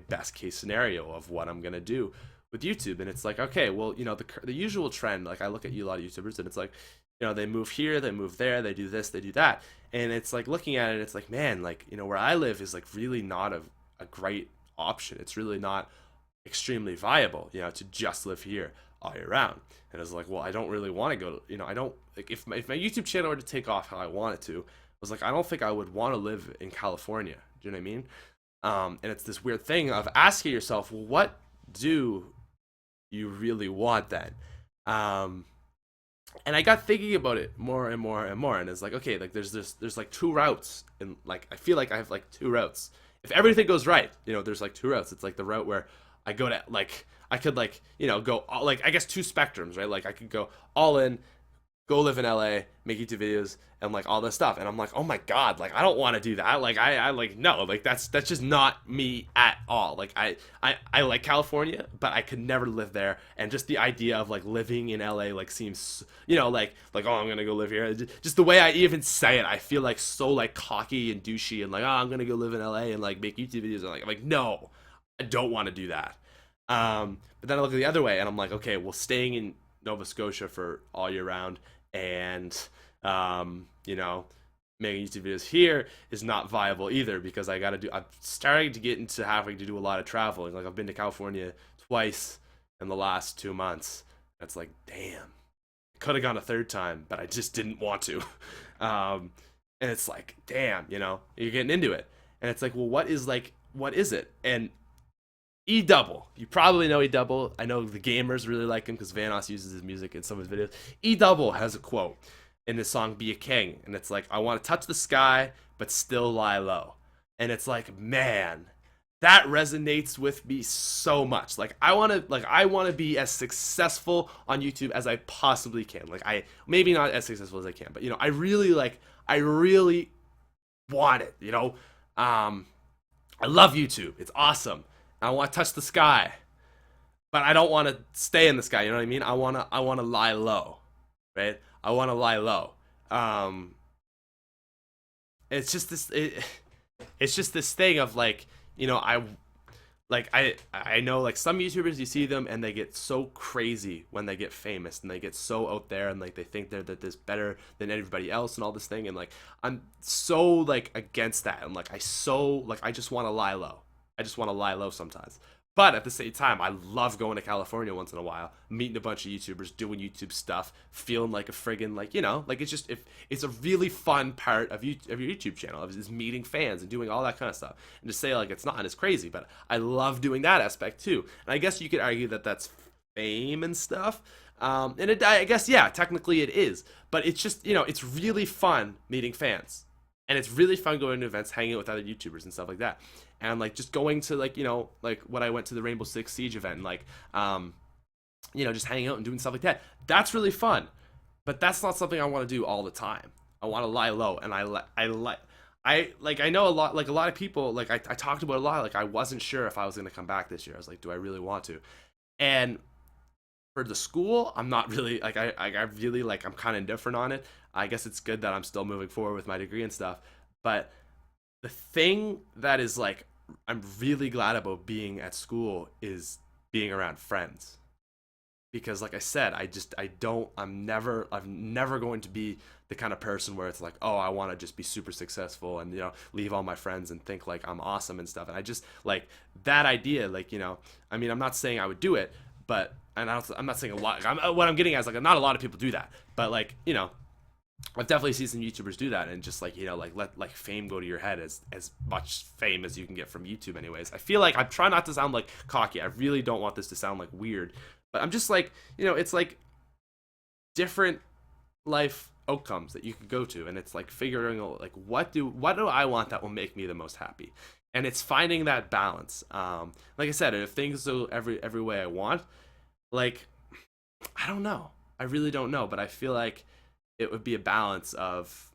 best case scenario of what I'm going to do with YouTube? And it's like, okay, well, the usual trend, like I look at a lot of YouTubers and it's like, they move here, they move there, they do this, they do that. And it's like looking at it, it's like, man, like, where I live is like really not a great option. It's really not extremely viable, to just live here all year round. And I was like, well, I don't really want to go, I don't like, if my YouTube channel were to take off how I want it to, I was like, I don't think I would want to live in California. Do you know what I mean? And it's this weird thing of asking yourself, well, what do you really want then? And I got thinking about it more and more and more, and it's like, okay, like there's like two routes, and like I feel like I have like two routes. If everything goes right, there's like two routes. It's like the route where I go to like, I could like, go all, like, I guess two spectrums, right? Like I could go all in, go live in LA, make YouTube videos, and like all this stuff. And I'm like, oh my God, like I don't want to do that. Like I like, no, like that's just not me at all. Like I like California, but I could never live there. And just the idea of like living in LA like seems, like, oh, I'm gonna go live here. Just the way I even say it, I feel like so like cocky and douchey and like, oh, I'm gonna go live in LA and like make YouTube videos. And like, I'm like, no, I don't want to do that. But then I look at the other way and I'm like, okay, well, staying in Nova Scotia for all year round and making YouTube videos here is not viable either, because I'm starting to get into having to do a lot of traveling. Like I've been to California twice in the last 2 months. That's like, damn, I could have gone a third time, but I just didn't want to. And it's like, damn, you're getting into it. And it's like, well, what is it? And E-Double. You probably know E-Double. I know the gamers really like him because Vanoss uses his music in some of his videos. E-Double has a quote in his song Be a King. And it's like, I want to touch the sky, but still lie low. And it's like, man, that resonates with me so much. Like I want to be as successful on YouTube as I possibly can. Like maybe not as successful as I can, but I really want it, I love YouTube. It's awesome. I want to touch the sky, but I don't want to stay in the sky. You know what I mean? I want to lie low, right? I want to lie low. It's just this thing of like, I know like some YouTubers, you see them and they get so crazy when they get famous and they get so out there and like they think they're this better than everybody else and all this thing, and like I'm so like against that, and like I just want to lie low. I just want to lie low sometimes. But at the same time, I love going to California once in a while, meeting a bunch of YouTubers, doing YouTube stuff, feeling like a friggin' like, like it's just, it's a really fun part of your YouTube channel, is meeting fans and doing all that kind of stuff. And to say like it's not, it's crazy, but I love doing that aspect too. And I guess you could argue that that's fame and stuff. I guess, yeah, technically it is. But it's just, it's really fun meeting fans. And it's really fun going to events, hanging out with other YouTubers and stuff like that. And like just going to like, like when I went to the Rainbow Six Siege event and like, just hanging out and doing stuff like that. That's really fun. but that's not something I want to do all the time. I want to lie low, and I know a lot, like a lot of people, like I talked about a lot, like I wasn't sure if I was gonna come back this year. I was like, do I really want to? And for the school, I'm not really like I really like I'm kind of indifferent on it. I guess it's good that I'm still moving forward with my degree and stuff. But the thing that is like I'm really glad about being at school is being around friends. Because like I said, I'm never going to be the kind of person where it's like, oh, I want to just be super successful and leave all my friends and think like I'm awesome and stuff. And I just like that idea, like I mean, I'm not saying I would do it, but I'm not saying a lot. What I'm getting at is like not a lot of people do that, but like I've definitely seen some YouTubers do that, and just like like let like fame go to your head, as much fame as you can get from YouTube. Anyways, I feel like I'm trying not to sound like cocky. I really don't want this to sound like weird, but I'm just like it's like different life outcomes that you could go to, and it's like figuring out like what do I want that will make me the most happy, and it's finding that balance. Like I said, if things go every way I want, like I don't know, I really don't know, but I feel like it would be a balance of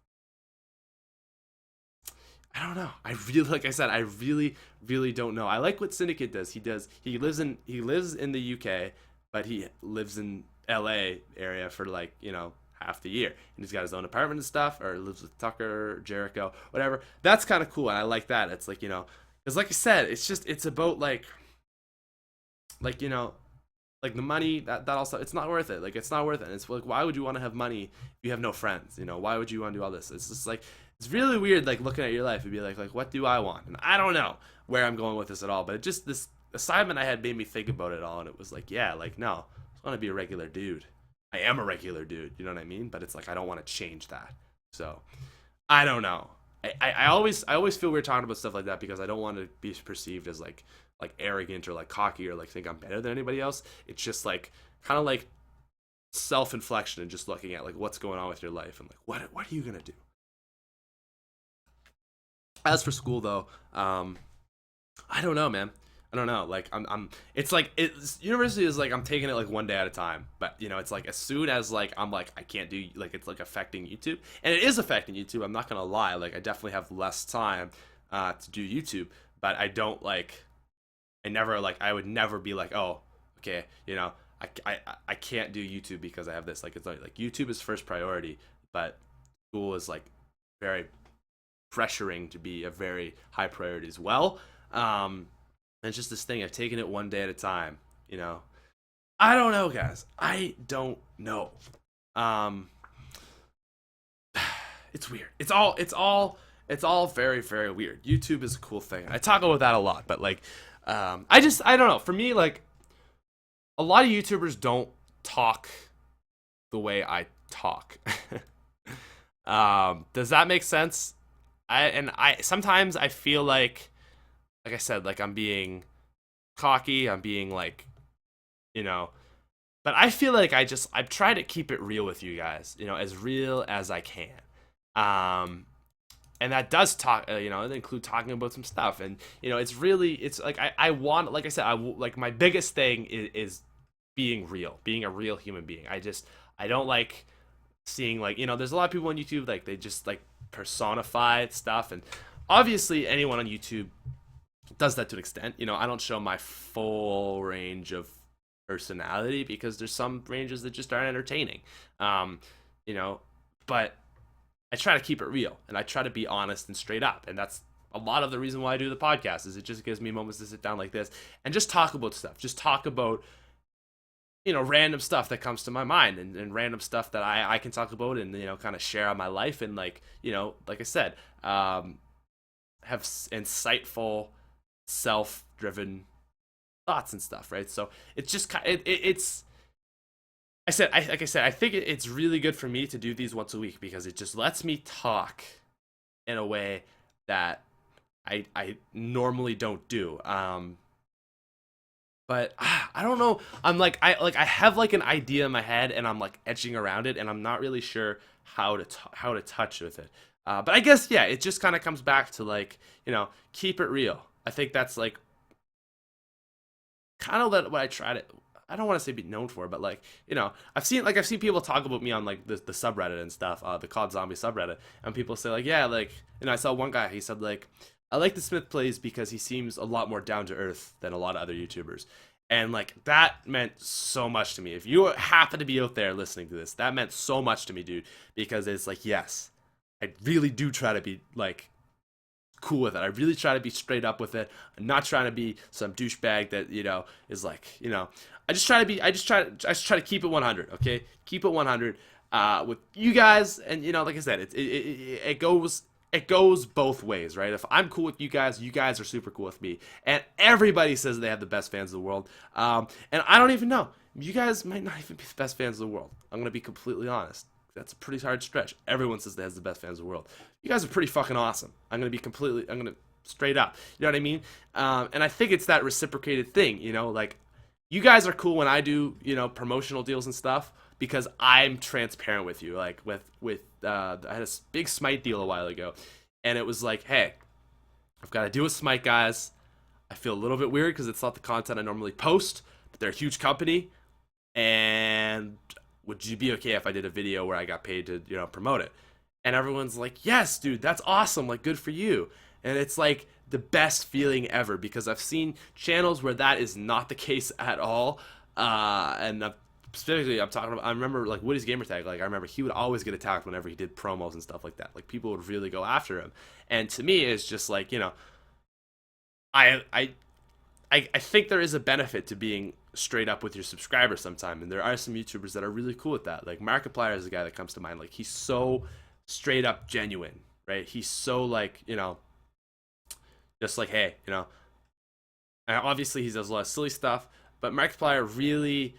I don't know. I really, like I said, I really don't know. I like what Syndicate does. He lives in the UK, but he lives in LA area for like, half the year. And he's got his own apartment and stuff, or lives with Tucker, Jericho, whatever. That's kind of cool. And I like that. It's like, because like I said, it's about like like the money that also, it's not worth it. Like it's not worth it. And it's like, why would you want to have money if you have no friends? Why would you want to do all this? It's just like, it's really weird, like looking at your life and be like what do I want? And I don't know where I'm going with this at all, but it just, this assignment I had made me think about it all, and it was like, yeah, like no, I just want to be a regular dude. I am a regular dude, you know what I mean? But it's like I don't want to change that. So I don't know. I always feel weird talking about stuff like that, because I don't want to be perceived as like arrogant or like cocky or like think I'm better than anybody else. It's just like kind of like self-inflection and just looking at like what's going on with your life and like what are you gonna do. As for school though, I don't know, man. I don't know. Like it's like university is like I'm taking it like one day at a time. But it's like as soon as like I'm like I can't do, like it's like affecting YouTube, and it is affecting YouTube. I'm not gonna lie. Like I definitely have less time to do YouTube, but I don't like. I would never be like, oh, okay, I can't do YouTube because I have this. Like it's like YouTube is first priority, but school is like very pressuring to be a very high priority as well. And it's just this thing. I've taken it one day at a time. I don't know, guys. I don't know. It's weird. It's all very, very weird. YouTube is a cool thing. I talk about that a lot, but like, I don't know. For me, like, a lot of YouTubers don't talk the way I talk. Does that make sense? I sometimes I feel like I said, like I'm being cocky. I'm being like, but I feel like I've tried to keep it real with you guys, as real as I can. And that does talk, include talking about some stuff, and it's like I want, like I said, like my biggest thing is being real, being a real human being. I don't like seeing like there's a lot of people on YouTube like they just like personify stuff, and obviously anyone on YouTube does that to an extent. I don't show my full range of personality because there's some ranges that just aren't entertaining, but I try to keep it real, and I try to be honest and straight up, and that's a lot of the reason why I do the podcast. Is it just gives me moments to sit down like this and just talk about stuff, just talk about random stuff that comes to my mind, and random stuff that I can talk about, and kind of share on my life, and like like I said, have insightful, self-driven thoughts and stuff, right? So it's just it's like I said, I think it's really good for me to do these once a week, because it just lets me talk in a way that I normally don't do. But I don't know. I'm like I have like an idea in my head, and I'm like edging around it, and I'm not really sure how to touch with it. But I guess yeah, it just kind of comes back to like keep it real. I think that's like kind of what I try to. I don't want to say be known for, but like, I've seen people talk about me on like the subreddit and stuff, the COD Zombie subreddit, and people say like, yeah, like, I saw one guy, he said like, I like TheSmithPlays because he seems a lot more down to earth than a lot of other YouTubers. And like that meant so much to me. If you happen to be out there listening to this, that meant so much to me, dude, because it's like, yes, I really do try to be like cool with it. I really try to be straight up with it. I'm not trying to be some douchebag that, is like, I just try to be, I just try to keep it 100, okay? Keep it 100 with you guys. And, like I said, it goes both ways, right? If I'm cool with you guys are super cool with me. And everybody says they have the best fans in the world. And I don't even know. You guys might not even be the best fans in the world. I'm going to be completely honest. That's a pretty hard stretch. Everyone says they has the best fans in the world. You guys are pretty fucking awesome. I'm going to straight up. You know what I mean? And I think it's that reciprocated thing, like you guys are cool when I do, promotional deals and stuff because I'm transparent with you. Like I had a big Smite deal a while ago and it was like, hey, I've got to do a Smite, guys. I feel a little bit weird because it's not the content I normally post, but they're a huge company and would you be okay if I did a video where I got paid to, promote it? And everyone's like, yes, dude, that's awesome. Like, good for you. And it's like the best feeling ever because I've seen channels where that is not the case at all. And specifically, I'm talking about, I remember like Woody's Gamertag. Like, I remember he would always get attacked whenever he did promos and stuff like that. Like, people would really go after him. And to me, it's just like, I think there is a benefit to being straight up with your subscribers sometime, and there are some YouTubers that are really cool with that. Like Markiplier is a guy that comes to mind. Like he's so straight up genuine, right? He's so like, just like, hey, and obviously he does a lot of silly stuff, but Markiplier really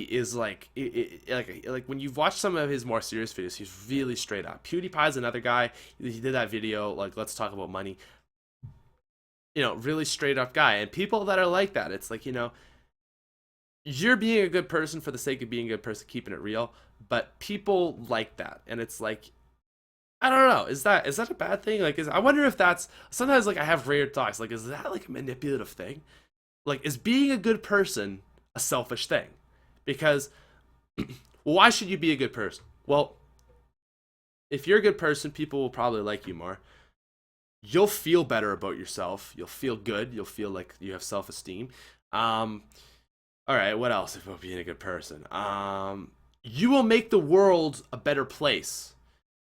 is like, like when you've watched some of his more serious videos, he's really straight up. PewDiePie's another guy. He did that video, like, let's talk about money. Really straight up guy. And people that are like that, it's like, you're being a good person for the sake of being a good person, keeping it real, but people like that. And it's like, I don't know, is that a bad thing? Like, I wonder if that's, sometimes like I have weird thoughts, like, is that like a manipulative thing? Like, is being a good person a selfish thing? Because why should you be a good person? Well, if you're a good person, people will probably like you more. You'll feel better about yourself. You'll feel good. You'll feel like you have self-esteem. All right, what else about being a good person? You will make the world a better place.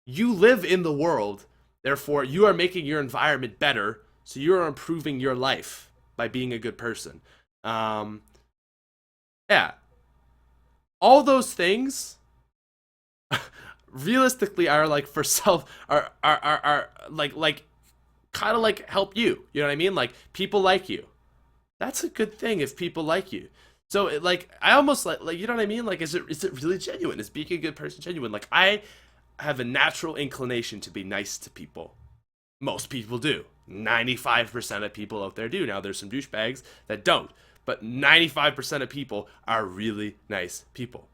You live in the world, therefore you are making your environment better, so you are improving your life by being a good person. Yeah. All those things realistically are like for self are like kind of like help you. You know what I mean? Like people like you. That's a good thing if people like you. So like I almost like you know what I mean? Like is it really genuine? Is being a good person genuine? Like I have a natural inclination to be nice to people. Most people do. 95% of people out there do. Now there's some douchebags that don't, but 95% of people are really nice people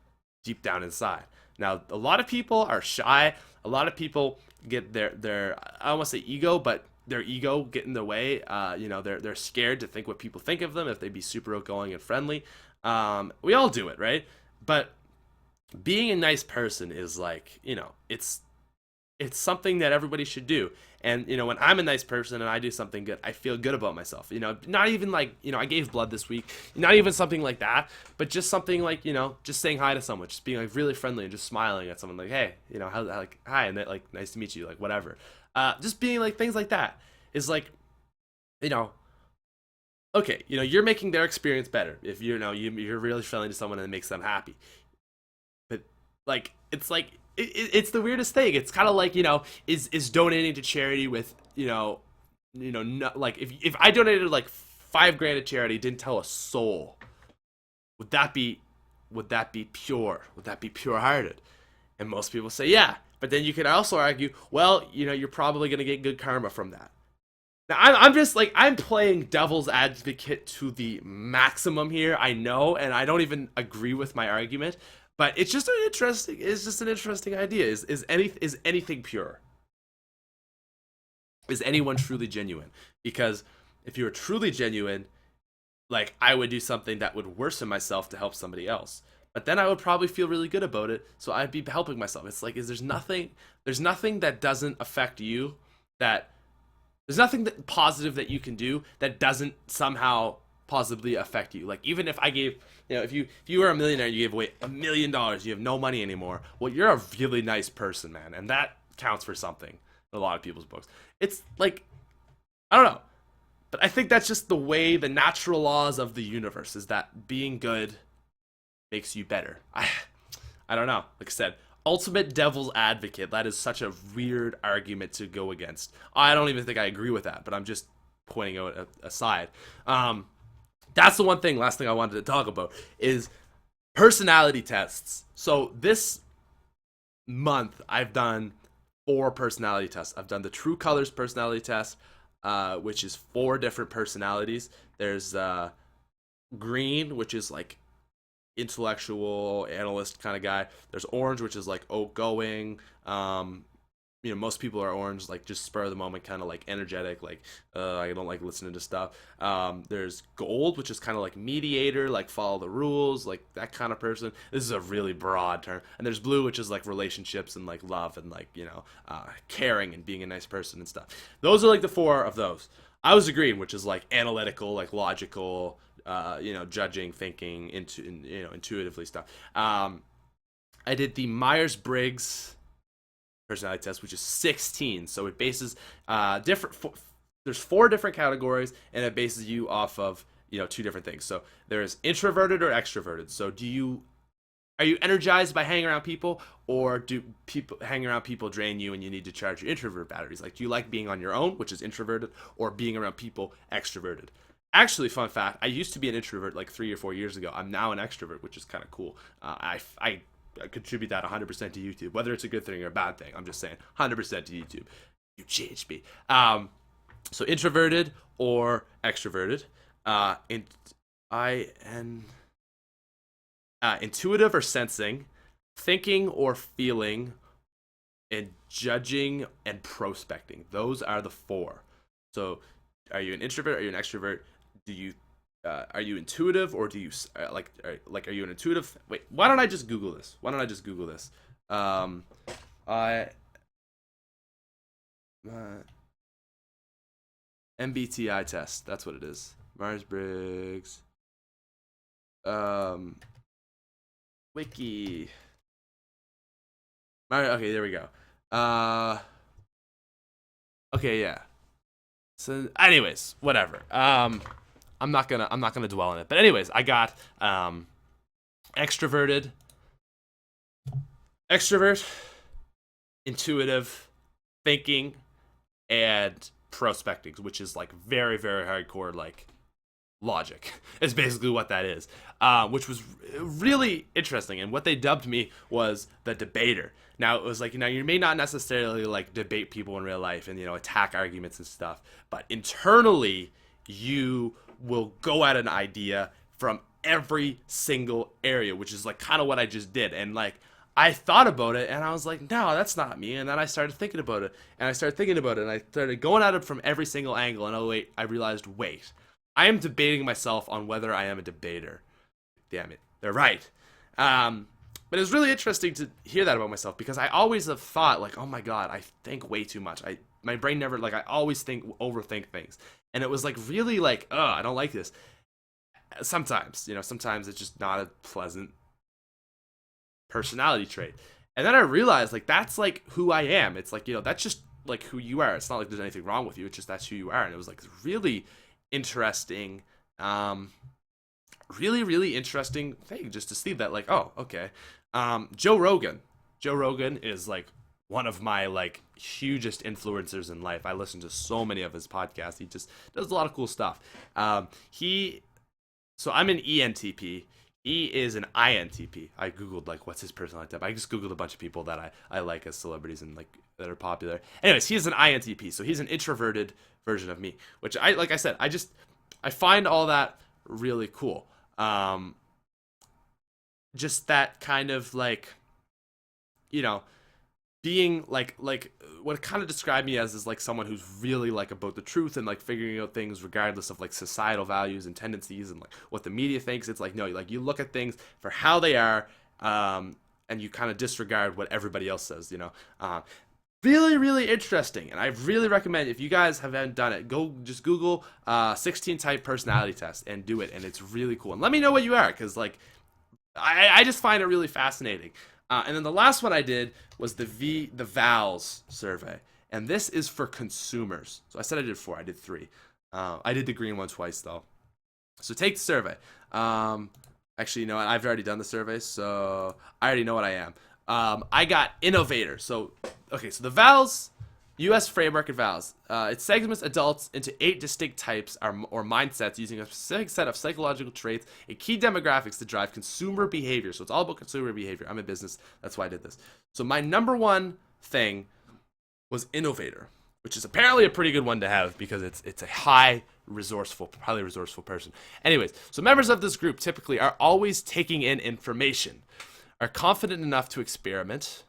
deep down inside. Now a lot of people are shy. A lot of people get their I don't want to say ego, but their ego get in the way. They're scared to think what people think of them if they be super outgoing and friendly. We all do it, right? But being a nice person is like, it's something that everybody should do. And, when I'm a nice person and I do something good, I feel good about myself. Not even like, I gave blood this week, not even something like that, but just something like, just saying hi to someone, just being like really friendly and just smiling at someone like, hey, how, like, hi, and like, nice to meet you, like, whatever. Just being like things like that is like, okay, you're making their experience better if you're really friendly to someone and it makes them happy. But like, it's like, it's the weirdest thing. It's kind of like, is donating to charity with, not, like if I donated like $5,000 to charity, didn't tell a soul, would that be pure? Would that be pure-hearted? And most people say, yeah. But then you can also argue, well, you're probably going to get good karma from that. Now, I'm just like, I'm playing devil's advocate to the maximum here, I know, and I don't even agree with my argument, but it's just an interesting idea. Is anything pure? Is anyone truly genuine? Because if you're truly genuine, like I would do something that would worsen myself to help somebody else. But then I would probably feel really good about it, so I'd be helping myself. It's like, is there's nothing that doesn't affect you, that there's nothing that positive that you can do that doesn't somehow positively affect you. Like, even if I gave, if you were a millionaire, you gave away $1 million, you have no money anymore. Well, you're a really nice person, man, and that counts for something in a lot of people's books. It's like, I don't know, but I think that's just the way, the natural laws of the universe is that being good makes you better. I don't know. Like I said, ultimate devil's advocate. That is such a weird argument to go against. I don't even think I agree with that, but I'm just pointing out aside. That's the one thing. Last thing I wanted to talk about is personality tests. So this month I've done 4 personality tests. I've done the True Colors personality test, which is 4 different personalities. There's green, which is like intellectual analyst kind of guy. There's orange, which is like outgoing. Most people are orange, like just spur of the moment, kind of like energetic, like I don't like listening to stuff. There's gold, which is kind of like mediator, like follow the rules, like that kind of person. This is a really broad term. And there's blue, which is like relationships and like love and like caring and being a nice person and stuff. Those are like the 4 of those. I was the green, which is like analytical, like logical, judging, thinking, intuitively stuff. I did the Myers-Briggs personality test, which is 16. So it bases there's 4 different categories, and it bases you off of 2 different things. So there's introverted or extroverted. So are you energized by hanging around people, or do people hanging around people drain you and you need to charge your introvert batteries? Like, do you like being on your own, which is introverted, or being around people, extroverted? Actually, fun fact, I used to be an introvert like 3 or 4 years ago. I'm now an extrovert, which is kind of cool. I contribute that 100% to YouTube, whether it's a good thing or a bad thing. I'm just saying 100% to YouTube. You changed me. So introverted or extroverted. Intuitive or sensing, thinking or feeling, and judging and prospecting. Those are the 4. So, are you an introvert? Are you an extrovert? Are you intuitive, or do you are you an intuitive? Wait, why don't I just Google this? MBTI test. That's what it is. Myers-Briggs. Wiki. Okay, there we go. Okay, yeah. So, anyways, whatever. I'm not gonna dwell on it. But anyways, I got extrovert, intuitive, thinking, and prospecting, which is like very, very hardcore, like logic is basically what that is, which was really interesting. And what they dubbed me was the debater. Now, it was like, you may not necessarily like debate people in real life and attack arguments and stuff, but internally you will go at an idea from every single area, which is like kind of what I just did. And like, I thought about it and I was like, no, that's not me. And then I started thinking about it and I started going at it from every single angle. And I realized, I am debating myself on whether I am a debater. Damn it. They're right. But it was really interesting to hear that about myself, because I always have thought like, oh my God, I think way too much. My brain never, like, I always overthink things. And it was like really like, I don't like this. Sometimes it's just not a pleasant personality trait. And then I realized like, that's like who I am. It's like, that's just like who you are. It's not like there's anything wrong with you. It's just that's who you are. And it was like really interesting, really, really interesting thing just to see that, like, oh, okay. Joe Rogan is like one of my like hugest influencers in life. I listen to so many of his podcasts. He just does a lot of cool stuff. So I'm an ENTP. He is an INTP. I googled like what's his personality type. I just googled a bunch of people that I like as celebrities and like that are popular. Anyways, he's an INTP, so he's an introverted version of me, which like I said, I find all that really cool. Just that kind of like, being like what kind of described me as is like someone who's really like about the truth and like figuring out things regardless of like societal values and tendencies and like what the media thinks. It's like, no, like you look at things for how they are, and you kind of disregard what everybody else says, you know. Really, really interesting, and I really recommend, if you guys haven't done it, go just Google 16 type personality test and do it, and it's really cool. And let me know what you are, because like I just find it really fascinating. And then the last one I did was the VALS survey, and this is for consumers. So I said I did 4, I did 3. I did the green one twice though. So take the survey. Actually, you know what? I've already done the survey, so I already know what I am. I got innovator. So, okay, so the VALS, U.S. framework of VALS, it segments adults into 8 distinct types or mindsets using a specific set of psychological traits and key demographics to drive consumer behavior. So it's all about consumer behavior. I'm in business. That's why I did this. So my number one thing was innovator, which is apparently a pretty good one to have because it's a highly resourceful person. Anyways, so members of this group typically are always taking in information, are confident enough to experiment,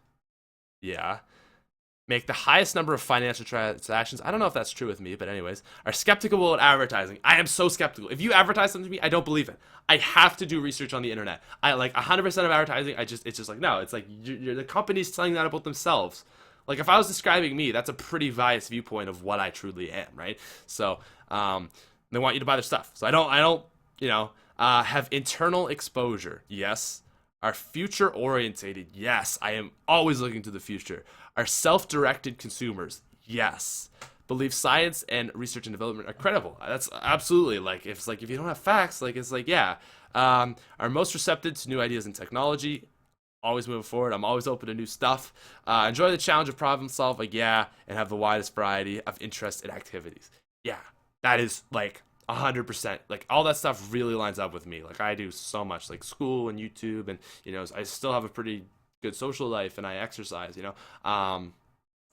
make the highest number of financial transactions. I don't know if that's true with me, but anyways, are skeptical about advertising. I am so skeptical. If you advertise something to me, I don't believe it. I have to do research on the internet. I like 100% of advertising. It's just like, no, it's like you're the company's telling that about themselves. Like if I was describing me, that's a pretty biased viewpoint of what I truly am, right? So they want you to buy their stuff. So I don't, have internal exposure. Yes. Are future orientated. Yes. I am always looking to the future. Are self-directed consumers. Yes. Believe science and research and development are credible. That's absolutely like if you don't have facts, like it's like, yeah. Are most receptive to new ideas and technology. Always moving forward. I'm always open to new stuff. Enjoy the challenge of problem solving, and have the widest variety of interests and activities. Yeah, that is like 100%. Like all that stuff really lines up with me. Like I do so much, like school and YouTube, and I still have a pretty good social life, and I exercise.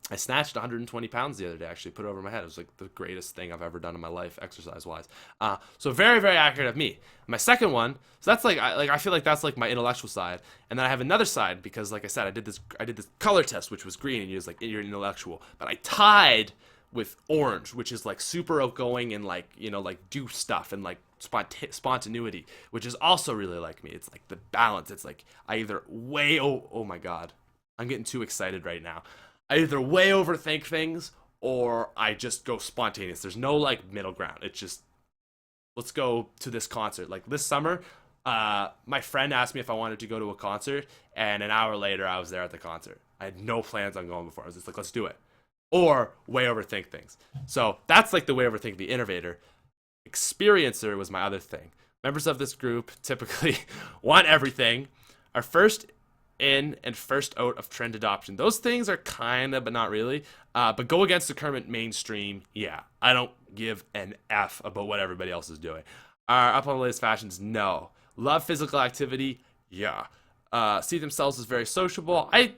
I snatched 120 pounds the other day. Actually, put it over my head. It was like the greatest thing I've ever done in my life, exercise-wise. So very, very accurate of me. My second one, so that's I feel like that's like my intellectual side, and then I have another side because, like I said, I did this color test, which was green, and he was like, you're intellectual, but I tied with orange, which is like super outgoing and like do stuff and like spontaneity, which is also really like me. It's like the balance. It's like I either oh my god, I'm getting too excited right now. I either way overthink things or I just go spontaneous. There's no like middle ground. It's just, let's go to this concert. Like this summer, my friend asked me if I wanted to go to a concert, and an hour later I was there at the concert. I had no plans on going before. I was just like, let's do it. Or way overthink things. So that's like the way overthink, the innovator. Experiencer was my other thing. Members of this group typically want everything, are first in and first out of trend adoption. Those things are kind of, but not really. But go against the current mainstream. Yeah, I don't give an F about what everybody else is doing. Are up on the latest fashions? No. Love physical activity? Yeah. See themselves as very sociable? I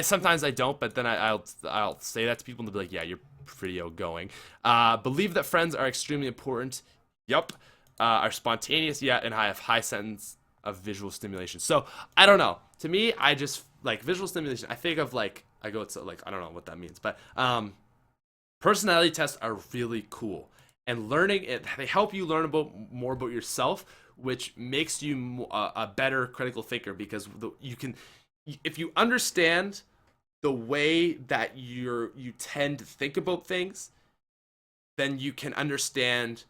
sometimes I don't, but then I'll say that to people and they'll be like, yeah, you're pretty outgoing. Believe that friends are extremely important. Yup. Are spontaneous? Yeah, and I have high sense of visual stimulation. So I don't know. To me, I just like visual stimulation. I think of like I go to like I don't know what that means, but personality tests are really cool, and learning it, they help you learn more about yourself, which makes you a better critical thinker because you can, if you understand the way that you tend to think about things, then you can understand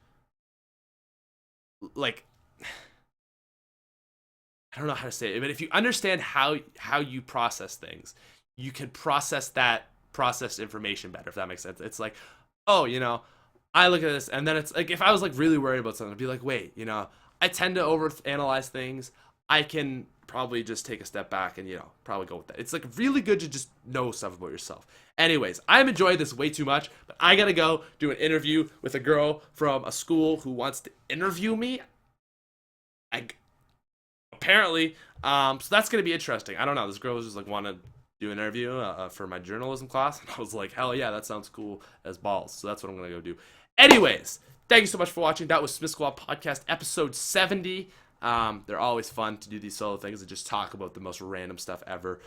like. I don't know how to say it, but if you understand how you process things, you can process that processed information better, if that makes sense. It's like, oh, I look at this, and then it's like, if I was like really worried about something, I'd be like, wait, I tend to overanalyze things. I can probably just take a step back and, probably go with that. It's like really good to just know stuff about yourself. Anyways, I'm enjoying this way too much, but I gotta go do an interview with a girl from a school who wants to interview me. Apparently, so that's gonna be interesting. I don't know. This girl was just like want to do an interview for my journalism class, and I was like, hell yeah, that sounds cool as balls. So that's what I'm gonna go do. Anyways, thank you so much for watching. That was SmithSquad Podcast episode 70. They're always fun to do these solo things and just talk about the most random stuff ever.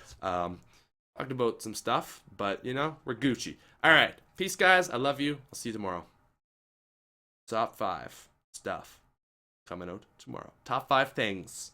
Talked about some stuff, but, you know, we're Gucci. All right. Peace, guys. I love you. I'll see you tomorrow. Top 5 stuff coming out tomorrow. Top 5 things